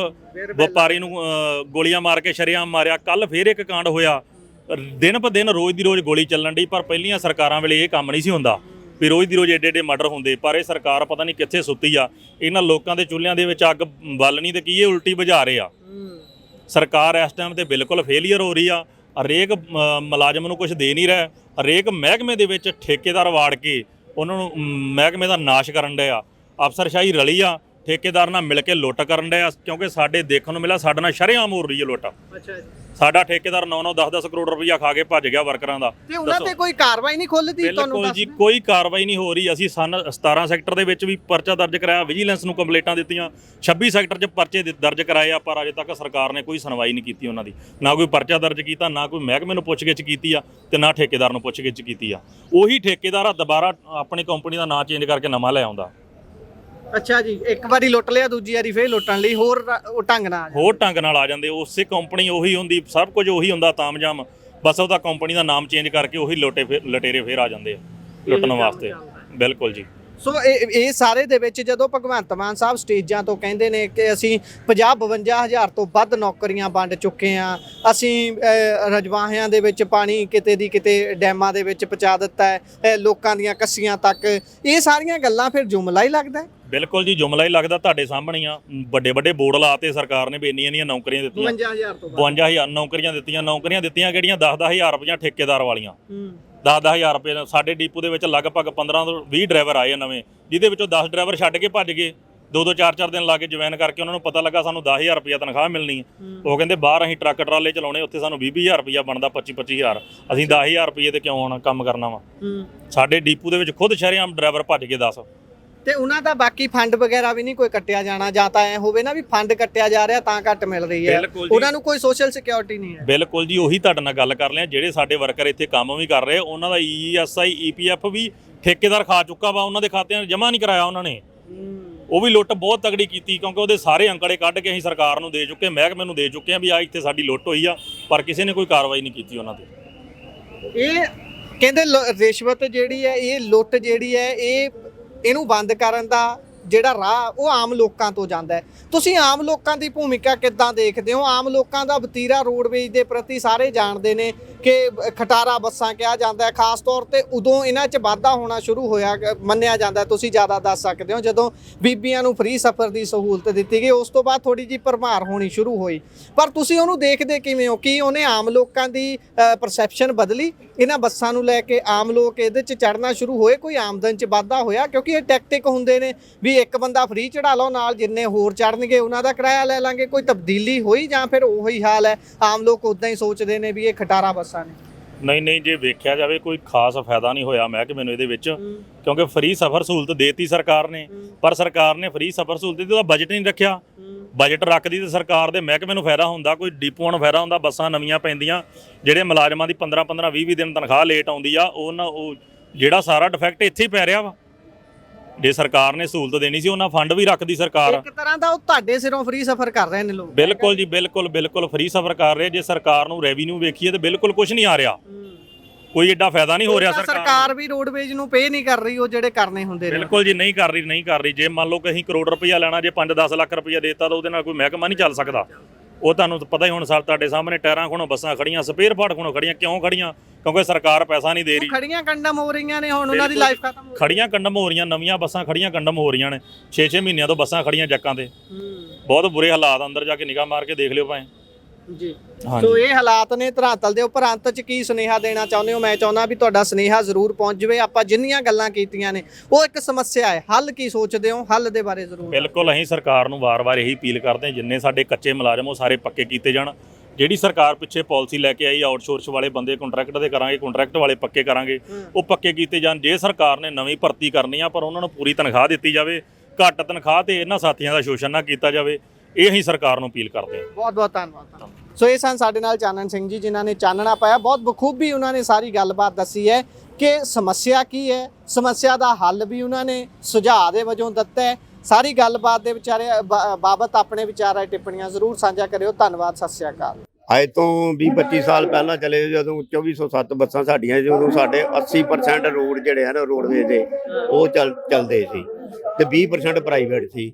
ਵਪਾਰੀ ਨੂੰ ਗੋਲੀਆਂ ਮਾਰ ਕੇ ਸ਼ਰੇਆਮ ਮਾਰਿਆ। ਕੱਲ ਫੇਰ ਇੱਕ ਕਾਂਡ ਹੋਇਆ। ਦਿਨ ਪ ਦਿਨ ਰੋਜ਼ ਦੀ ਰੋਜ਼ ਗੋਲੀ ਚੱਲਣ ਡਈ। ਪਰ ਪਹਿਲੀਆਂ ਸਰਕਾਰਾਂ ਵੇਲੇ ਇਹ ਕੰਮ ਨਹੀਂ ਸੀ ਹੁੰਦਾ ਵੀ ਰੋਜ਼ ਦੀ ਰੋਜ਼ ਏਡੇ ਮਰਡਰ ਹੁੰਦੇ। ਪਰ ਇਹ ਸਰਕਾਰ ਪਤਾ ਨਹੀਂ ਕਿੱਥੇ ਸੁੱਤੀ ਆ। ਇਹਨਾਂ ਲੋਕਾਂ ਦੇ ਚੁੱਲ੍ਹਿਆਂ ਦੇ ਵਿੱਚ ਅੱਗ ਬਾਲਣੀ ਤੇ ਕੀ ਇਹ ਉਲਟੀ ਬੁਝਾ ਰਹੇ ਆ। ਸਰਕਾਰ ਇਸ ਟਾਈਮ ਤੇ ਬਿਲਕੁਲ ਫੇਲੀਅਰ ਹੋ ਰਹੀ ਆ। ਹਰੇਕ ਮੁਲਾਜ਼ਮ ਨੂੰ ਕੁਝ ਦੇ ਨਹੀਂ ਰਿਹਾ। ਹਰੇਕ ਮਹਿਕਮੇ ਦੇ ਵਿੱਚ ਠੇਕੇਦਾਰ ਵਾੜ ਕੇ ਉਹਨਾਂ ਨੂੰ ਮਹਿਕਮੇ ਦਾ ਨਾਸ਼ ਕਰਨ ਡਿਆ। ਅਫਸਰਸ਼ਾਹੀ ਰਲੀ ਆ। ਠੇਕੇਦਾਰ ਨਾਲ ਮਿਲ ਕੇ ਲੁੱਟ ਕਰਨ ਡਿਆ, ਕਿਉਂਕਿ ਸਾਡੇ ਦੇਖਣ ਨੂੰ ਮਿਲਿਆ ਸਾਡੇ ਨਾਲ ਸ਼ਰੇਆਮ ਹੋ ਰਹੀ ਹੈ ਲੁੱਟ। ਅੱਛਾ ਜੀ। ਸਾਡਾ ਠੇਕੇਦਾਰ 9-9 10-10 ਕਰੋੜ ਰੁਪਈਆ ਖਾ ਕੇ ਭੱਜ ਗਿਆ ਵਰਕਰਾਂ ਦਾ। ਤੇ ਉਹਨਾਂ ਤੇ ਕੋਈ ਕਾਰਵਾਈ ਨਹੀਂ ਖੁੱਲਦੀ ਤੁਹਾਨੂੰ? ਬਿਲਕੁਲ ਜੀ, ਕੋਈ ਕਾਰਵਾਈ ਨਹੀਂ ਹੋ ਰਹੀ। ਅਸੀਂ 17 ਸੈਕਟਰ ਦੇ ਵਿੱਚ ਵੀ ਪਰਚਾ ਦਰਜ ਕਰਾਇਆ, ਵਿਜੀਲੈਂਸ ਨੂੰ ਕੰਪਲੇਂਟਾਂ ਦਿੱਤੀਆਂ, 26 ਸੈਕਟਰ 'ਚ ਪਰਚੇ ਦਰਜ ਕਰਾਏ ਆ, ਪਰ ਅਜੇ ਤੱਕ ਸਰਕਾਰ ਨੇ ਕੋਈ ਸੁਣਵਾਈ ਨਹੀਂ ਕੀਤੀ ਉਹਨਾਂ ਦੀ। ਨਾ ਕੋਈ ਪਰਚਾ ਦਰਜ ਕੀਤਾ, ਨਾ ਕੋਈ ਮਹਿਕਮੇ ਨੂੰ ਪੁੱਛਗਿੱਛ ਕੀਤੀ ਆ, ਤੇ ਨਾ ਠੇਕੇਦਾਰ ਨੂੰ ਪੁੱਛਗਿੱਛ ਕੀਤੀ ਆ। ਉਹੀ ਠੇਕੇਦਾਰ ਆ ਦੁਬਾਰਾ ਆਪਣੀ ਕੰਪਨੀ ਦਾ ਨਾਂ ਚੇਂਜ ਕਰਕੇ ਨਵਾਂ ਲੈ ਆਉਂਦਾ। ਅੱਛਾ ਜੀ, ਇੱਕ ਵਾਰੀ ਲੁੱਟ ਲਿਆ, ਦੂਜੀ ਵਾਰੀ ਫੇਰ ਲੁੱਟਣ ਲਈ ਹੋਰ ਢੰਗ ਨਾਲ ਹੋਰ ਢੰਗ ਨਾਲ ਆ ਜਾਂਦੇ। ਉਸੇ ਕੰਪਨੀ ਉਹੀ ਹੁੰਦੀ, ਸਭ ਕੁਝ ਉਹੀ ਹੁੰਦਾ ਤਾਮਝਾਮ, ਬਸ ਉਹਦਾ ਕੰਪਨੀ ਦਾ ਨਾਮ ਚੇਂਜ ਕਰਕੇ ਉਹੀ ਲੁਟੇਰੇ ਫੇਰ ਆ ਜਾਂਦੇ ਆ ਲੁੱਟਣ ਵਾਸਤੇ। ਬਿਲਕੁਲ ਜੀ। ਸੋ ਇਹ ਸਾਰੇ ਦੇ ਵਿੱਚ ਜਦੋਂ ਭਗਵੰਤ ਮਾਨ ਸਾਹਿਬ ਸਟੇਜਾਂ ਤੋਂ ਕਹਿੰਦੇ ਨੇ ਕਿ ਅਸੀਂ 50-52 ਹਜ਼ਾਰ ਤੋਂ ਵੱਧ ਨੌਕਰੀਆਂ ਵੰਡ ਚੁੱਕੇ ਹਾਂ, ਅਸੀਂ ਰਜਵਾਹਿਆਂ ਦੇ ਵਿੱਚ ਪਾਣੀ ਕਿਤੇ ਦੀ ਕਿਤੇ ਡੈਮਾਂ ਦੇ ਵਿੱਚ ਪਹੁੰਚਾ ਦਿੱਤਾ ਹੈ, ਲੋਕਾਂ ਦੀਆਂ ਕੱਸੀਆਂ ਤੱਕ, ਇਹ ਸਾਰੀਆਂ ਗੱਲਾਂ ਫਿਰ ਜੁਮਲਾ ਹੀ ਲੱਗਦਾ? ਬਿਲਕੁਲ ਜੀ, ਜੁਮਲਾ ਹੀ ਲੱਗਦਾ। ਤੁਹਾਡੇ ਸਾਹਮਣੇ ਆ, ਵੱਡੇ ਬੋਰਡ ਲਾਤੇ ਸਰਕਾਰ ਨੇ ਵੀ ਇੰਨੀਆਂ ਨੌਕਰੀਆਂ ਦਿੱਤੀਆਂ। 52,000 ਤੋਂ 52,000 ਨੌਕਰੀਆਂ ਦਿੱਤੀਆਂ ਕਿਹੜੀਆਂ? 10-10,000 ਰੁਪਈਆ ਠੇਕੇਦਾਰ ਵਾਲੀਆਂ। 10-10,000 ਰੁਪਏ ਸਾਡੇ ਡੀਪੂ ਦੇ ਵਿੱਚ ਲਗਭਗ 15 ਤੋਂ 20 ਡਰਾਈਵਰ ਆਏ ਨਵੇਂ, ਜਿਹਦੇ ਵਿੱਚੋਂ 10 ਡਰਾਈਵਰ ਛੱਡ ਕੇ ਭੱਜ ਗਏ। 2-2 4-4 ਦਿਨ ਲਾ ਕੇ ਜੁਆਇਨ ਕਰਕੇ ਉਹਨਾਂ ਨੂੰ ਪਤਾ ਲੱਗਾ ਸਾਨੂੰ 10,000 ਰੁਪਈਆ ਤਨਖਾਹ ਮਿਲਣੀ ਹੈ। ਉਹ ਕਹਿੰਦੇ ਬਾਹਰ ਅਸੀਂ ਟਰੱਕ ਟਰਾਲੇ ਚਲਾਉਣੇ, ਉੱਥੇ ਸਾਨੂੰ 20,000 ਰੁਪਈਆ ਬਣਦਾ, 25,000 ਅਸੀਂ 10,000 ਰੁਪਈਏ ਤੇ ਕਿਉਂ ਆਉਣਾ ਕੰਮ ਕਰਨਾ ਵਾ? ਸਾਡੇ ਡੀਪੂ ਦੇ ਵਿੱਚ ਖੁਦ ਸ਼ਰੇਆਮ ਡਰਾਈਵਰ ਭੱਜ ਕੇ 10। ਤੇ ਉਹਨਾਂ ਦਾ ਬਾਕੀ ਫੰਡ ਵਗੈਰਾ ਵੀ ਨਹੀਂ ਕੋਈ ਕੱਟਿਆ ਜਾਣਾ, ਜਾਂ ਤਾਂ ਐ ਹੋਵੇ ਨਾ ਵੀ ਫੰਡ ਕੱਟਿਆ ਜਾ ਰਿਹਾ ਤਾਂ ਘੱਟ ਮਿਲ ਰਹੀ ਹੈ, ਉਹਨਾਂ ਨੂੰ ਕੋਈ ਸੋਸ਼ਲ ਸਿਕਿਉਰਿਟੀ ਨਹੀਂ ਹੈ। ਬਿਲਕੁਲ ਜੀ, ਉਹੀ ਤੁਹਾਡੇ ਨਾਲ ਗੱਲ ਕਰ ਲਿਆ। ਜਿਹੜੇ ਸਾਡੇ ਵਰਕਰ ਇੱਥੇ ਕੰਮ ਵੀ ਕਰ ਰਹੇ, ਉਹਨਾਂ ਦਾ ESI EPF ਵੀ ਠੇਕੇਦਾਰ ਖਾ ਚੁੱਕਾ ਵਾ, ਉਹਨਾਂ ਦੇ ਖਾਤਿਆਂ 'ਚ ਜਮ੍ਹਾਂ ਨਹੀਂ ਕਰਾਇਆ ਉਹਨਾਂ ਨੇ। ਉਹ ਵੀ ਲੁੱਟ ਬਹੁਤ ਤਗੜੀ ਕੀਤੀ, ਕਿਉਂਕਿ ਉਹਦੇ ਸਾਰੇ ਅੰਕੜੇ ਕੱਢ ਕੇ ਅਸੀਂ ਸਰਕਾਰ ਨੂੰ ਦੇ ਚੁੱਕੇ, ਮਹਿਕਮੇ ਨੂੰ ਦੇ ਚੁੱਕੇ ਆ ਵੀ ਆ ਇੱਥੇ ਸਾਡੀ ਲੁੱਟ ਹੋਈ ਆ, ਪਰ ਕਿਸੇ ਨੇ ਕੋਈ ਕਾਰਵਾਈ ਨਹੀਂ ਕੀਤੀ ਉਹਨਾਂ ਤੇ। ਇਹ ਕਹਿੰਦੇ ਰਿਸ਼ਵਤ ਜਿਹੜੀ ਹੈ, ਇਹ ਲੁੱਟ ਜਿਹੜੀ ਹੈ, ਇਹਨੂੰ ਬੰਦ ਕਰਨ ਦਾ ਜਿਹੜਾ ਰਾਹ ਉਹ ਆਮ ਲੋਕਾਂ ਤੋਂ ਜਾਂਦਾ ਹੈ। ਤੁਸੀਂ ਆਮ ਲੋਕਾਂ ਦੀ ਭੂਮਿਕਾ ਕਿੱਦਾਂ ਦੇਖਦੇ ਹੋ? ਆਮ ਲੋਕਾਂ ਦਾ ਵਤੀਰਾ ਰੋਡਵੇਜ਼ ਦੇ ਪ੍ਰਤੀ ਸਾਰੇ ਜਾਣਦੇ ਨੇ ਕਿ ਖਟਾਰਾ ਬੱਸਾਂ ਕਿਹਾ ਜਾਂਦਾ ਹੈ, ਖਾਸ ਤੌਰ ਤੇ ਉਦੋਂ ਇਹਨਾਂ 'ਚ ਵਾਧਾ ਹੋਣਾ ਸ਼ੁਰੂ ਹੋਇਆ ਮੰਨਿਆ ਜਾਂਦਾ। ਤੁਸੀਂ ਜ਼ਿਆਦਾ ਦੱਸ ਸਕਦੇ ਹੋ, ਜਦੋਂ ਬੀਬੀਆਂ ਨੂੰ ਫ੍ਰੀ ਸਫ਼ਰ ਦੀ ਸਹੂਲਤ ਦਿੱਤੀ ਗਈ, ਉਸ ਤੋਂ ਬਾਅਦ ਥੋੜੀ ਜਿਹੀ ਭਰਮਾਰ ਹੋਣੀ ਸ਼ੁਰੂ ਹੋਈ, ਪਰ ਤੁਸੀਂ ਉਹਨੂੰ ਦੇਖਦੇ ਕਿਵੇਂ ਹੋ? ਕੀ ਉਹਨੇ ਆਮ ਲੋਕਾਂ ਦੀ ਪਰਸੈਪਸ਼ਨ ਬਦਲੀ ਇਹਨਾਂ ਬੱਸਾਂ ਨੂੰ ਲੈ ਕੇ? ਆਮ ਲੋਕ ਇਹਦੇ 'ਚ ਚੜ੍ਹਨਾ ਸ਼ੁਰੂ ਹੋਏ, ਕੋਈ ਆਮਦਨ 'ਚ ਵਾਧਾ ਹੋਇਆ? ਕਿਉਂਕਿ ਇਹ ਟੈਕਟਿਕ ਹੁੰਦੇ ਨੇ ਵੀ ਇੱਕ ਬੰਦਾ ਫ੍ਰੀ ਚੜਾ ਲਓ, ਨਾਲ ਜਿੰਨੇ ਹੋਰ ਚੜ੍ਹਨਗੇ ਉਹਨਾਂ ਦਾ ਕਿਰਾਇਆ ਲੈ ਲਾਂਗੇ। ਕੋਈ ਤਬਦੀਲੀ ਹੋਈ ਜਾਂ ਫਿਰ ਉਹੀ ਹਾਲ ਹੈ, ਆਮ ਲੋਕ ਉਦਾਂ ਹੀ ਸੋਚਦੇ ਨੇ ਵੀ ਇਹ ਖਟਾਰਾ ਬੱਸਾਂ ਨੇ? ਨਹੀਂ, ਜੇ ਵੇਖਿਆ ਜਾਵੇ ਕੋਈ ਖਾਸ ਫਾਇਦਾ ਨਹੀਂ ਹੋਇਆ ਮਹਿਕਮੇ ਨੂੰ ਇਹਦੇ ਵਿੱਚ, ਕਿਉਂਕਿ ਫ੍ਰੀ ਸਫ਼ਰ ਸਹੂਲਤ ਦੇਤੀ ਸਰਕਾਰ ਨੇ, ਪਰ ਸਰਕਾਰ ਨੇ ਫ੍ਰੀ ਸਫ਼ਰ ਸਹੂਲਤ ਦਿੱਤੀ, ਉਹਦਾ ਬਜਟ ਨਹੀਂ ਰੱਖਿਆ। ਬਜਟ ਰੱਖਦੀ ਤੇ ਸਰਕਾਰ ਦੇ ਮਹਿਕਮੇ ਨੂੰ ਫਾਇਦਾ ਹੁੰਦਾ, ਕੋਈ ਡਿਪੂਆਂ ਨੂੰ ਫਾਇਦਾ ਹੁੰਦਾ, ਬੱਸਾਂ ਨਵੀਆਂ ਪੈਂਦੀਆਂ, ਜਿਹੜੇ ਮੁਲਾਜ਼ਮਾਂ ਦੀ 15-15 20-20 ਦਿਨ ਤਨਖਾਹ ਲੇਟ ਆਉਂਦੀ ਆ, ਉਹ ਜਿਹੜਾ ਸਾਰਾ ਡਿਫੈਕਟ ਇੱਥੇ ਹੀ ਪੈ ਰਿਹਾ ਵਾ। ਜੇ ਸਰਕਾਰ ਨੇ ਸਹੂਲਤ ਦੇਣੀ ਸੀ, ਉਹਨਾਂ ਫੰਡ ਵੀ ਰੱਖਦੀ ਸਰਕਾਰ। ਇੱਕ ਤਰ੍ਹਾਂ ਦਾ ਉਹ ਤੁਹਾਡੇ ਸਿਰੋਂ ਫ੍ਰੀ ਸਫ਼ਰ ਕਰ ਰਹੇ ਨੇ ਲੋਕ। ਬਿਲਕੁਲ ਜੀ, ਬਿਲਕੁਲ ਫ੍ਰੀ ਸਫ਼ਰ ਕਰ ਰਹੇ। ਜੇ ਸਰਕਾਰ ਨੂੰ ਰੈਵਨਿਊ ਵੇਖੀਏ ਤੇ ਬਿਲਕੁਲ ਕੁਝ ਨਹੀਂ ਆ ਰਿਹਾ, ਕੋਈ ਏਡਾ ਫਾਇਦਾ ਨਹੀਂ ਹੋ ਰਿਹਾ। ਸਰਕਾਰ ਵੀ ਰੋਡਵੇਜ਼ ਨੂੰ ਪੇ ਨਹੀਂ ਕਰ ਰਹੀ ਉਹ ਜਿਹੜੇ ਕਰਨੇ ਹੁੰਦੇ ਨੇ। ਬਿਲਕੁਲ ਜੀ, ਨਹੀਂ ਕਰ ਰਹੀ। ਜੇ ਮੰਨ ਲਓ ਕਿ ਅਸੀਂ ਕਰੋੜ ਰੁਪਈਆ ਲੈਣਾ, ਜੇ 5-10 ਲੱਖ ਰੁਪਈਆ ਦੇਤਾ ਤਾਂ ਉਹਦੇ ਨਾਲ ਕੋਈ ਮਹਿਕਮਾ ਨਹੀਂ ਚੱਲ ਸਕਦਾ। ਉਹ ਤੁਹਾਨੂੰ ਪਤਾ ਹੀ ਹੁਣ ਤੁਹਾਡੇ ਸਾਹਮਣੇ ਟਾਇਰਾਂ ਖੁਣੋਂ ਬੱਸਾਂ ਖੜੀਆਂ, ਸਪੇਅਰ ਪਾਰਟ ਖੁਣੋਂ ਖੜੀਆਂ। ਕਿਉਂ ਖੜੀਆਂ? ਕਿਉਂਕਿ ਸਰਕਾਰ ਪੈਸਾ ਨਹੀਂ ਦੇ ਰਹੀ। ਖੜੀਆਂ ਕੰਡਮ ਹੋ ਰਹੀਆਂ ਨੇ, ਹੁਣ ਉਹਨਾਂ ਦੀ ਲਾਈਫ ਖਤਮ ਹੋ, ਖੜੀਆਂ ਕੰਡਮ ਹੋ ਰਹੀਆਂ, ਨਵੀਆਂ ਬੱਸਾਂ ਖੜੀਆਂ ਕੰਡਮ ਹੋ ਰਹੀਆਂ ਨੇ। 6-6 ਮਹੀਨਿਆਂ ਤੋਂ ਬੱਸਾਂ ਖੜੀਆਂ ਜੱਕਾਂ ਤੇ, ਬਹੁਤ ਬੁਰੇ ਹਾਲਾਤ। ਅੰਦਰ ਜਾ ਕੇ ਨਿਗਾਹ ਮਾਰ ਕੇ ਦੇਖ ਲਿਓ ਭਾਵੇਂ ਜੀ। ਸੋ ਇਹ ਹਾਲਾਤ ਨੇ ਧਰਾਤਲ ਦੇ ਉੱਪਰ। ਅੰਤ 'ਚ ਕੀ ਸੁਨੇਹਾ ਦੇਣਾ ਚਾਹੁੰਦੇ ਹੋ? ਮੈਂ ਚਾਹੁੰਦਾ ਵੀ ਤੁਹਾਡਾ ਸੁਨੇਹਾ ਜ਼ਰੂਰ ਪਹੁੰਚ ਜਾਵੇ। ਆਪਾਂ ਜਿੰਨੀਆਂ ਗੱਲਾਂ ਕੀਤੀਆਂ ਨੇ ਉਹ ਇੱਕ ਸਮੱਸਿਆ ਹੈ, ਹੱਲ ਕੀ ਸੋਚਦੇ ਹੋ? ਹੱਲ ਦੇ ਬਾਰੇ ਜ਼ਰੂਰ। ਬਿਲਕੁਲ, ਅਸੀਂ ਸਰਕਾਰ ਨੂੰ ਵਾਰ-ਵਾਰ ਇਹੀ ਅਪੀਲ ਕਰਦੇ ਹਾਂ, ਜਿੰਨੇ ਸਾਡੇ ਕੱਚੇ ਮੁਲਾਜ਼ਮ ਉਹ ਸਾਰੇ ਪੱਕੇ ਕੀਤੇ ਜਾਣ। ਜਿਹੜੀ ਸਰਕਾਰ ਪਿੱਛੇ ਪਾਲਿਸੀ ਲੈ ਕੇ ਆਈ, ਆਊਟਸੋਰਸ ਵਾਲੇ ਬੰਦੇ ਕੰਟਰੈਕਟ ਦੇ ਕਰਾਂਗੇ, ਕੰਟਰੈਕਟ ਵਾਲੇ ਪੱਕੇ ਕਰਾਂਗੇ, ਉਹ ਪੱਕੇ ਕੀਤੇ ਜਾਣ। ਜੇ ਸਰਕਾਰ ਨੇ ਨਵੀਂ ਭਰਤੀ ਕਰਨੀ ਆ, ਪਰ ਉਹਨਾਂ ਨੂੰ ਪੂਰੀ ਤਨਖਾਹ ਦਿੱਤੀ ਜਾਵੇ, ਘੱਟ ਤਨਖਾਹ ਤੇ ਇਹਨਾਂ ਸਾਥੀਆਂ ਦਾ ਸ਼ੋਸ਼ਣ ਨਾ ਕੀਤਾ ਜਾਵੇ। ਇਹ ਅਸੀਂ ਸਰਕਾਰ ਨੂੰ ਅਪੀਲ ਕਰਦੇ ਹਾਂ। ਬਹੁਤ ਧੰਨਵਾਦ। ਸੋ ਇਹ ਸਨ ਸਾਡੇ ਨਾਲ ਚਾਨਣ ਸਿੰਘ ਜੀ, ਜਿਨ੍ਹਾਂ ਨੇ ਚਾਨਣਾ ਪਾਇਆ। ਬਹੁਤ ਬਖੂਬੀ ਉਹਨਾਂ ਨੇ ਸਾਰੀ ਗੱਲਬਾਤ ਦੱਸੀ ਹੈ ਕਿ ਸਮੱਸਿਆ ਕੀ ਹੈ, ਸਮੱਸਿਆ ਦਾ ਹੱਲ ਵੀ ਉਹਨਾਂ ਨੇ ਸੁਝਾਅ ਦੇ ਵਜੋਂ ਦਿੱਤਾ ਹੈ। ਸਾਰੀ ਗੱਲਬਾਤ ਦੇ ਵਿਚਾਰੇ ਬਾਬਤ ਆਪਣੇ ਵਿਚਾਰ ਟਿੱਪਣੀਆਂ ਜ਼ਰੂਰ ਸਾਂਝਾ ਕਰਿਓ। ਧੰਨਵਾਦ, ਸਤਿ ਸ਼੍ਰੀ ਅਕਾਲ। ਅੱਜ ਤੋਂ 20-25 ਸਾਲ ਪਹਿਲਾਂ ਚਲੇ, ਜਦੋਂ 2407 ਬੱਸਾਂ ਸਾਡੀਆਂ, ਜਦੋਂ ਸਾਡੇ 80% ਰੋਡ ਜਿਹੜੇ ਹਨ ਰੋਡਵੇਜ਼ ਦੇ ਉਹ ਚੱਲਦੇ ਸੀ, ਤੇ 20% ਪ੍ਰਾਈਵੇਟ ਸੀ।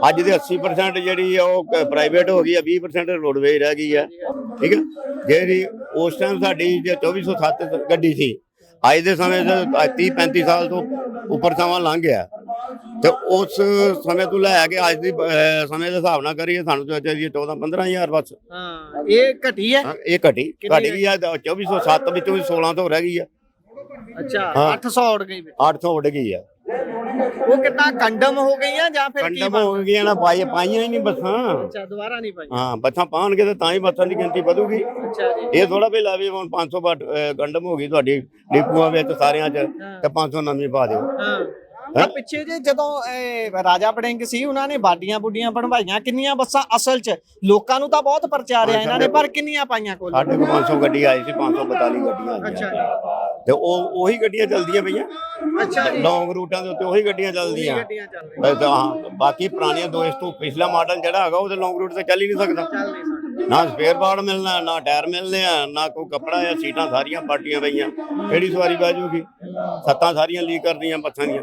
ਅੱਜ ਦੇ 80% ਜਿਹੜੀ ਆ ਉਹ ਪ੍ਰਾਈਵੇਟ ਹੋ ਗਈ ਆ, 20% ਰੋਡਵੇਜ਼ ਰਹਿ ਗਈ ਆ। ਠੀਕ ਹੈ, ਜਿਹੜੀ ਉਸ ਟਾਈਮ ਸਾਡੀ ਜੇ 2407 ਗੱਡੀ ਸੀ, ਅੱਜ ਦੇ ਸਮੇਂ 'ਚ 30-35 ਸਾਲ ਤੋਂ ਉੱਪਰ ਸਮਾਂ ਲੰਘ ਗਿਆ, ਤੇ ਉਸ ਸਮੇਂ ਤੋਂ ਲੈ ਕੇ ਅੱਜ ਦੇ ਸਮੇਂ ਦੇ ਹਿਸਾਬ ਨਾਲ ਕਰੀਏ, ਸਾਨੂੰ ਤਾਂ ਚਾਹੀਦੀ 14-15,000 ਬੱਸ। ਇਹ ਘਟੀ ਹੈ? ਇਹ ਘਟੀ ਵੀ ਆ। 2407 ਵਿੱਚੋਂ 1600 ਰਹਿ ਗਈ ਆ। ਅੱਛਾ, 800 ਉੱਡ ਗਈ। 800 ਉੱਡ ਗਈ ਆ। ਉਹ ਕਿੱਦਾਂ ਕੰਡਮ ਹੋ ਗਈਆਂ ਜਾਂ ਫਿਰ ਕੀ ਕੰਡਮ ਹੋ ਗਈਆਂ ਨਾ ਪਾਈਆਂ ਹੀ ਨਹੀਂ ਬੱਸਾਂ। ਅੱਛਾ ਦੁਬਾਰਾ ਨਹੀਂ ਪਾਈਆਂ। ਹਾਂ ਬੱਸਾਂ ਪਾਉਣਗੇ ਤੇ ਤਾਂ ਹੀ ਬੱਸਾਂ ਦੀ ਗਿਣਤੀ ਵਧੂਗੀ। ਅੱਛਾ ਜੀ। ਇਹ ਥੋੜਾ ਵੀ ਲਾਵੇ ਹੁਣ 500 ਕੰਡਮ ਹੋ ਗਈ ਤੁਹਾਡੀ ਡਿਪੂਆਂ ਵਿੱਚ ਸਾਰਿਆਂ 'ਚ ਤੇ 500 ਨਵੀਂ ਪਾ ਦਿਓ। ਹਾਂ ਪਿੱਛੇ ਜੇ ਜਦੋਂ ਰਾਜਾ ਵੜਿੰਗ ਸੀ ਉਹਨਾਂ ਨੇ ਬਾਡੀਆਂ ਬੁੱਡੀਆਂ ਬਣਵਾਈਆਂ, ਕਿੰਨੀਆਂ ਬੱਸਾਂ ਅਸਲ 'ਚ ਲੋਕਾਂ ਨੂੰ ਤਾਂ ਬਹੁਤ ਪ੍ਰਚਾਰਿਆ ਇਹਨਾਂ ਨੇ, ਪਰ ਕਿੰਨੀਆਂ ਪਾਈਆਂ ਕੋਲ? ਸਾਡੇ ਕੋਲ 500 ਗੱਡੀ ਆਈ ਸੀ, 542 ਗੱਡੀਆਂ ਅੱਛਾ ਆਈਆਂ ਤੇ ਉਹੀ ਗੱਡੀਆਂ ਚੱਲਦੀਆਂ ਪਈਆਂ। ਅੱਛਾ ਜੀ। ਲੌਂਗ ਰੂਟਾਂ ਦੇ ਉੱਤੇ ਉਹੀ ਗੱਡੀਆਂ ਚੱਲਦੀਆਂ। ਗੱਡੀਆਂ ਚੱਲ ਰਹੀਆਂ। ਹਾਂ ਬਾਕੀ ਪੁਰਾਣੀਆਂ ਦੋ ਇਸ ਤੋਂ ਪਿਛਲਾ ਮਾਡਲ ਜਿਹੜਾ ਹੈਗਾ ਉਹਦੇ ਲੌਂਗ ਰੂਟ ਤੇ ਚੱਲ ਹੀ ਨਹੀਂ ਸਕਦਾ। ਚੱਲ ਨਹੀਂ ਸਕਦਾ। ਨਾ ਸਪੇਅਰ ਪਾਰਟ ਮਿਲਣਾ, ਨਾ ਟਾਇਰ ਮਿਲਨੇ ਆ, ਨਾ ਕੋਈ ਕੱਪੜਾ ਆ, ਸੀਟਾਂ ਸਾਰੀਆਂ ਪਾਟੀਆਂ ਪਈਆਂ। ਕਿਹੜੀ ਸਵਾਰੀ ਬਹਿ ਜਾਊਗੀ? ਸੱਤਾਂ ਸਾਰੀਆਂ ਲੀਕ ਕਰਦੀਆਂ ਬੱਸਾਂ ਦੀਆਂ।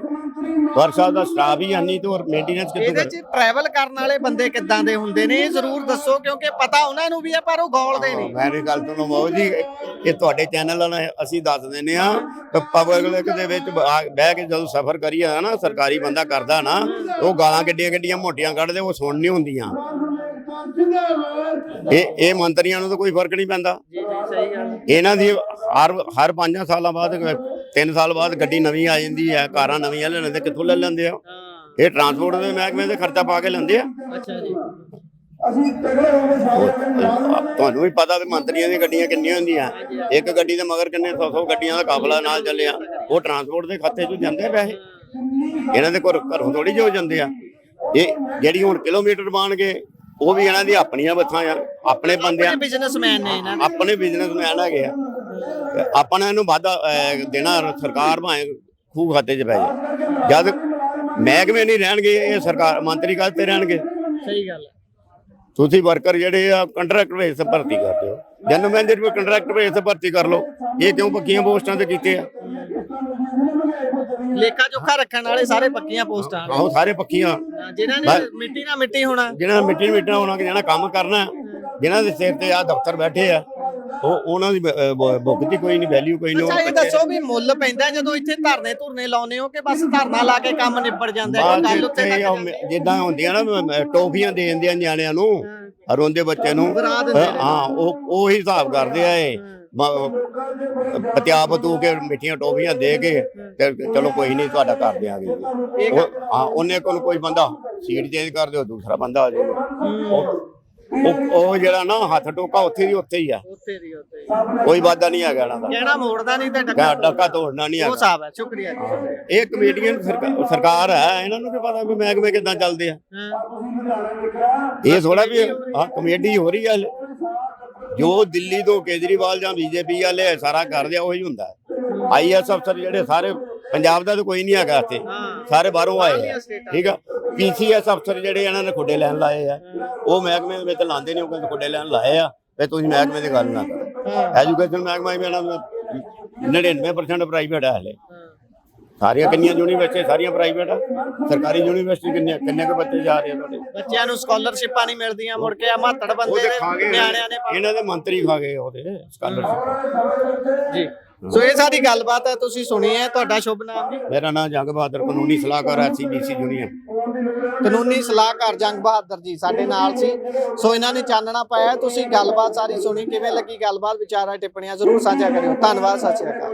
ਵਰਕਸ਼ਾਪ ਦਾ ਸਟਾਫ ਹੀ ਨਹੀਂ ਤੇ ਹੋਰ ਮੇਨਟੇਨੈਂਸ ਕਿੱਥੋਂ ਇਹਦੇ ਕਰੇ? 'ਚ ਟਰੈਵਲ ਕਰਨ ਵਾਲੇ ਬੰਦੇ ਕਿੱਦਾਂ ਦੇ ਹੁੰਦੇ ਨੇ ਇਹ ਜ਼ਰੂਰ ਦੱਸੋ, ਕਿਉਂਕਿ ਪਤਾ ਉਹਨਾਂ ਨੂੰ ਵੀ ਹੈ ਪਰ ਉਹ ਗੌਲਦੇ ਨਹੀਂ। ਮੇਰੀ ਗੱਲ ਤੁਹਾਨੂੰ ਬਾਬੂ ਜੀ, ਇਹ ਤੁਹਾਡੇ ਚੈਨਲ ਨਾਲ ਅਸੀਂ ਦੱਸ ਦਿੰਦੇ ਆ ਕਿ ਪਬਲਿਕ ਦੇ ਵਿੱਚ ਬਹਿ ਕੇ ਜਦੋਂ ਸਫ਼ਰ ਕਰੀਏ ਨਾ, ਸਰਕਾਰੀ ਬੰਦਾ ਕਰਦਾ ਨਾ, ਉਹ ਗਾਲਾਂ ਗੱਡੀਆਂ ਮੋਟੀਆਂ ਕੱਢਦੇ, ਉਹ ਸੁਣ ਨਹੀਂ ਹੁੰਦੀਆਂ। ਇਹ ਮੰਤਰੀਆਂ ਨੂੰ ਤਾਂ ਕੋਈ ਫਰਕ ਨਹੀਂ ਪੈਂਦਾ। ਜੀ ਜੀ ਸਹੀ ਗੱਲ। ਇਹਨਾਂ ਦੀ ਹਰ 5 ਸਾਲਾਂ ਬਾਅਦ 3 ਸਾਲ ਬਾਅਦ ਗੱਡੀ ਨਵੀਂ ਆ ਜਾਂਦੀ ਹੈ, ਕਾਰਾਂ ਨਵੀਆਂ ਲੈ ਲੈਂਦੇ। ਕਿੱਥੋਂ ਲੈ ਲੈਂਦੇ ਆ? ਇਹ ਟਰਾਂਸਪੋਰਟ ਦੇ ਮਹਿਕਮੇ ਦੇ ਖਰਚਾ ਪਾ ਕੇ ਲੈਂਦੇ ਆ। ਅੱਛਾ ਜੀ। ਤੁਹਾਨੂੰ ਵੀ ਪਤਾ ਵੀ ਮੰਤਰੀਆਂ ਦੀਆਂ ਗੱਡੀਆਂ ਕਿੰਨੀਆਂ ਹੁੰਦੀਆਂ। ਇੱਕ ਗੱਡੀ ਦੇ ਮਗਰ ਕਿੰਨੇ 100 ਗੱਡੀਆਂ ਦਾ ਕਾਫਲਾ ਨਾਲ ਚੱਲਿਆ। ਉਹ ਟਰਾਂਸਪੋਰਟ ਦੇ ਖਾਤੇ 'ਚ ਜਾਂਦੇ ਪੈਸੇ। ਇਹਨਾਂ ਦੇ ਘਰੋਂ ਥੋੜੀ ਜਿਹੇ ਹੋ ਜਾਂਦੇ ਆ। ਇਹ ਜਿਹੜੀ ਹੁਣ ਕਿਲੋਮੀਟਰ ਬਣਗੇ ਉਹ ਵੀ ਇਹਨਾਂ ਦੀ ਆਪਣੀਆਂ ਬੱਸਾਂ ਆ, ਆਪਣੇ ਬੰਦੇ ਆ, ਬਿਜ਼ਨਸਮੈਨ ਨੇ ਇਹਨਾਂ ਦੇ। ਆਪਣੇ ਬਿਜ਼ਨਸਮੈਨ ਹੈਗੇ ਆ। ਆਪਾਂ ਨੇ ਇਹਨੂੰ ਵਾਧਾ ਦੇਣਾ, ਸਰਕਾਰ ਭਾਵੇਂ ਖੂਹ ਖਾਤੇ 'ਚ ਪੈ ਜਾਏ। ਜਦ ਮਹਿਕਮੇ ਨਹੀਂ ਰਹਿਣਗੇ ਇਹ ਸਰਕਾਰ ਮੰਤਰੀ ਕਾਹਦੇ ਤੇ ਰਹਿਣਗੇ? ਸਹੀ ਗੱਲ ਹੈ। ਤੁਸੀਂ ਵਰਕਰ ਜਿਹੜੇ ਆ ਕੰਟਰੈਕਟ ਬੇਸ ਤੇ ਭਰਤੀ ਕਰਦੇ ਹੋ, ਜਨਮੈਨ ਦੇ ਕੰਟਰੈਕਟ ਬੇਸ ਤੇ ਭਰਤੀ ਕਰ ਲਓ। ਇਹ ਕਿਉਂ ਪੱਕੀਆਂ ਪੋਸਟਾਂ ਤੇ ਕੀਤੇ ਆ? ਲੇਖਾ ਜੋਖਾ ਰੱਖਣ ਵਾਲੇ ਸਾਰੇ ਪੱਕੀਆਂ ਪੋਸਟਾਂ। ਆਹੋ ਸਾਰੇ ਪੱਕੀਆਂ। ਜਿਨ੍ਹਾਂ ਨੇ ਮਿੱਟੀ ਨਾਲ ਮਿੱਟੀ ਹੋਣਾ, ਜਿਹਨਾਂ ਨੇ ਮਿੱਟੀ ਮਿੱਟਣਾ ਹੋਣਾ, ਜਿਹਨਾਂ ਕੰਮ ਕਰਨਾ, ਜਿਨ੍ਹਾਂ ਦੇ ਸਿਰ ਤੇ ਆ ਦਫ਼ਤਰ ਬੈਠੇ ਆ, ਉਹਨਾਂ ਦੀ ਬੁੱਕਦੀ ਕੋਈ ਨਹੀਂ, ਵੈਲਿਊ ਕੋਈ ਨਹੀਂ। ਅੱਛਾ ਇਹ ਦੱਸੋ ਵੀ ਮੁੱਲ ਪੈਂਦਾ ਜਦੋਂ ਇੱਥੇ ਧਰਨੇ ਲਾਉਨੇ ਹੋ ਕਿ ਬਸ ਧਰਨਾ ਲਾ ਕੇ ਕੰਮ ਨਿਬੜ ਜਾਂਦਾ ਹੈ? ਗੱਲ ਉੱਤੇ ਜਿੱਦਾਂ ਹੁੰਦੀਆਂ ਨਾ ਟੋਫੀਆਂ ਦੇ ਦਿੰਦੇ ਆ ਨਿਆਣਿਆਂ ਨੂੰ, ਰੋਂਦੇ ਬੱਚੇ ਨੂੰ। ਹਾਂ ਉਹ ਹੀ ਹਿਸਾਬ ਕਰਦੇ ਆ। ਇਹ ਪਤਿਆਪ ਤੂ ਕੇ ਮਿੱਠੀਆਂ ਟੋਫੀਆਂ ਦੇ ਕੇ ਤੇ ਚਲੋ ਕੋਈ ਨਹੀਂ ਤੁਹਾਡਾ ਕਰ ਦਿਆਂਗੇ। ਹਾਂ ਉਹਨੇ ਕੋਲ ਕੋਈ ਬੰਦਾ ਸੀਟ ਚੇਂਜ ਕਰ ਦਿਓ, ਦੂਸਰਾ ਬੰਦਾ ਆ ਜਾਊਗਾ। ਉਹ ਜਿਹੜਾ ਨਾ ਹੱਥ ਟੋਕਾ ਉੱਥੇ ਹੀ ਆ। ਕੋਈ ਵਾਦਾ ਨਹੀਂ ਹੈਗਾ ਇਹਨਾਂ ਦਾ। ਕਹਿਣਾ ਮੋੜਦਾ ਨਹੀਂ ਤੇ ਡੱਕਾ ਤੋੜਨਾ ਨਹੀਂ ਹੈਗਾ। ਉਹ ਸਾਹਿਬ ਹੈ। ਸ਼ੁਕਰੀਆ ਜੀ। ਇਹ ਕਮੇਡੀਅਨ ਸਰਕਾਰ ਹੈ, ਇਹਨਾਂ ਨੂੰ ਕੀ ਪਤਾ ਵੀ ਮਹਿਕਮੇ ਕਿੱਦਾਂ ਚੱਲਦੇ ਆ। ਇਹ ਥੋੜਾ ਵੀ ਕਮੇਡੀ ਹੋ ਰਹੀ ਆ। ਜੋ ਦਿੱਲੀ ਤੋਂ ਕੇਜਰੀਵਾਲ ਜਾਂ ਬੀਜੇਪੀ ਵਾਲੇ ਸਾਰਾ ਕਰਦੇ ਆ ਉਹੀ ਹੁੰਦਾ। ਆਈਐਸ ਅਫਸਰ ਜਿਹੜੇ ਸਾਰੇ ਪੰਜਾਬ ਦਾ ਤਾਂ ਕੋਈ ਨਹੀਂ ਹੈਗਾ ਇੱਥੇ, ਸਾਰੇ ਬਾਹਰੋਂ ਆਏ ਆ। ਠੀਕ ਆ। ਪੀਸੀਐਸ ਅਫਸਰ ਜਿਹੜੇ ਇਹਨਾਂ ਨੇ ਖੁੱਡੇ ਲੈਣ ਲਾਏ ਆ, ਉਹ ਮਹਿਕਮੇ ਵਿੱਚ ਲਾਉਂਦੇ ਨੇ। ਉਹ ਕਹਿੰਦੇ ਖੁੱਡੇ ਲੈਣ ਲਾਏ ਆ ਤੇ ਤੁਸੀਂ ਮਹਿਕਮੇ ਦੀ ਗੱਲ ਨਾ ਕਰੋ। ਐਜੂਕੇਸ਼ਨ ਮਹਿਕਮਾ ਵੀ ਇਹਨਾਂ ਦਾ 99% ਪ੍ਰਾਈਵੇਟ ਹੈ। ਹਲੇ ਸਾਰੀਆਂ ਕਿੰਨੀਆਂ ਯੂਨੀਵਰਸਿਟੀ ਸਾਰੀਆਂ ਪ੍ਰਾਈਵੇਟ ਆ। ਸਰਕਾਰੀ ਯੂਨੀਵਰਸਿਟੀ ਕਿੰਨੇ ਕੁ ਬੱਚੇ ਜਾ ਰਹੇ ਆ ਤੁਹਾਡੇ? ਬੱਚਿਆਂ ਨੂੰ ਸਕਾਲਰਸ਼ਿਪਾਂ ਨਹੀਂ ਮਿਲਦੀਆਂ, ਮੁੜ ਕੇ ਆ ਮਾਤੜ ਬੰਦੇ ਨਿਆਣਿਆਂ ਨੇ ਇਹਨਾਂ ਦੇ ਮੰਤਰੀ ਖਾ ਗਏ ਉਹਦੇ ਸਕਾਲਰਸ਼ਿਪ ਜੀ। ਸੋ ਇਹ ਸਾਡੀ ਗੱਲਬਾਤ ਹੈ, ਤੁਸੀਂ ਸੁਣੀ ਹੈ। ਤੁਹਾਡਾ ਸ਼ੁਭ ਨਾਮ ਜੀ? ਮੇਰਾ ਨਾਮ ਜੰਗ ਬਹਾਦਰ, ਕਾਨੂੰਨੀ ਸਲਾਹਕਾਰ ਐਸਸੀਬੀਸੀ ਯੂਨੀਅਨ। ਕਾਨੂੰਨੀ ਸਲਾਹਕਾਰ ਜੰਗ ਬਹਾਦਰ ਜੀ ਸਾਡੇ ਨਾਲ ਸੀ। ਸੋ ਇਹਨਾਂ ਨੇ ਚਾਨਣਾ ਪਾਇਆ। ਤੁਸੀਂ ਗੱਲਬਾਤ ਸਾਰੀ ਸੁਣੀ, ਕਿਵੇਂ ਲੱਗੀ ਗੱਲਬਾਤ? ਵਿਚਾਰਾਂ ਟਿੱਪਣੀਆਂ ਜ਼ਰੂਰ ਸਾਂਝਾ ਕਰਿਓ। ਧੰਨਵਾਦ। ਸਤਿ ਸ਼੍ਰੀ ਅਕਾਲ।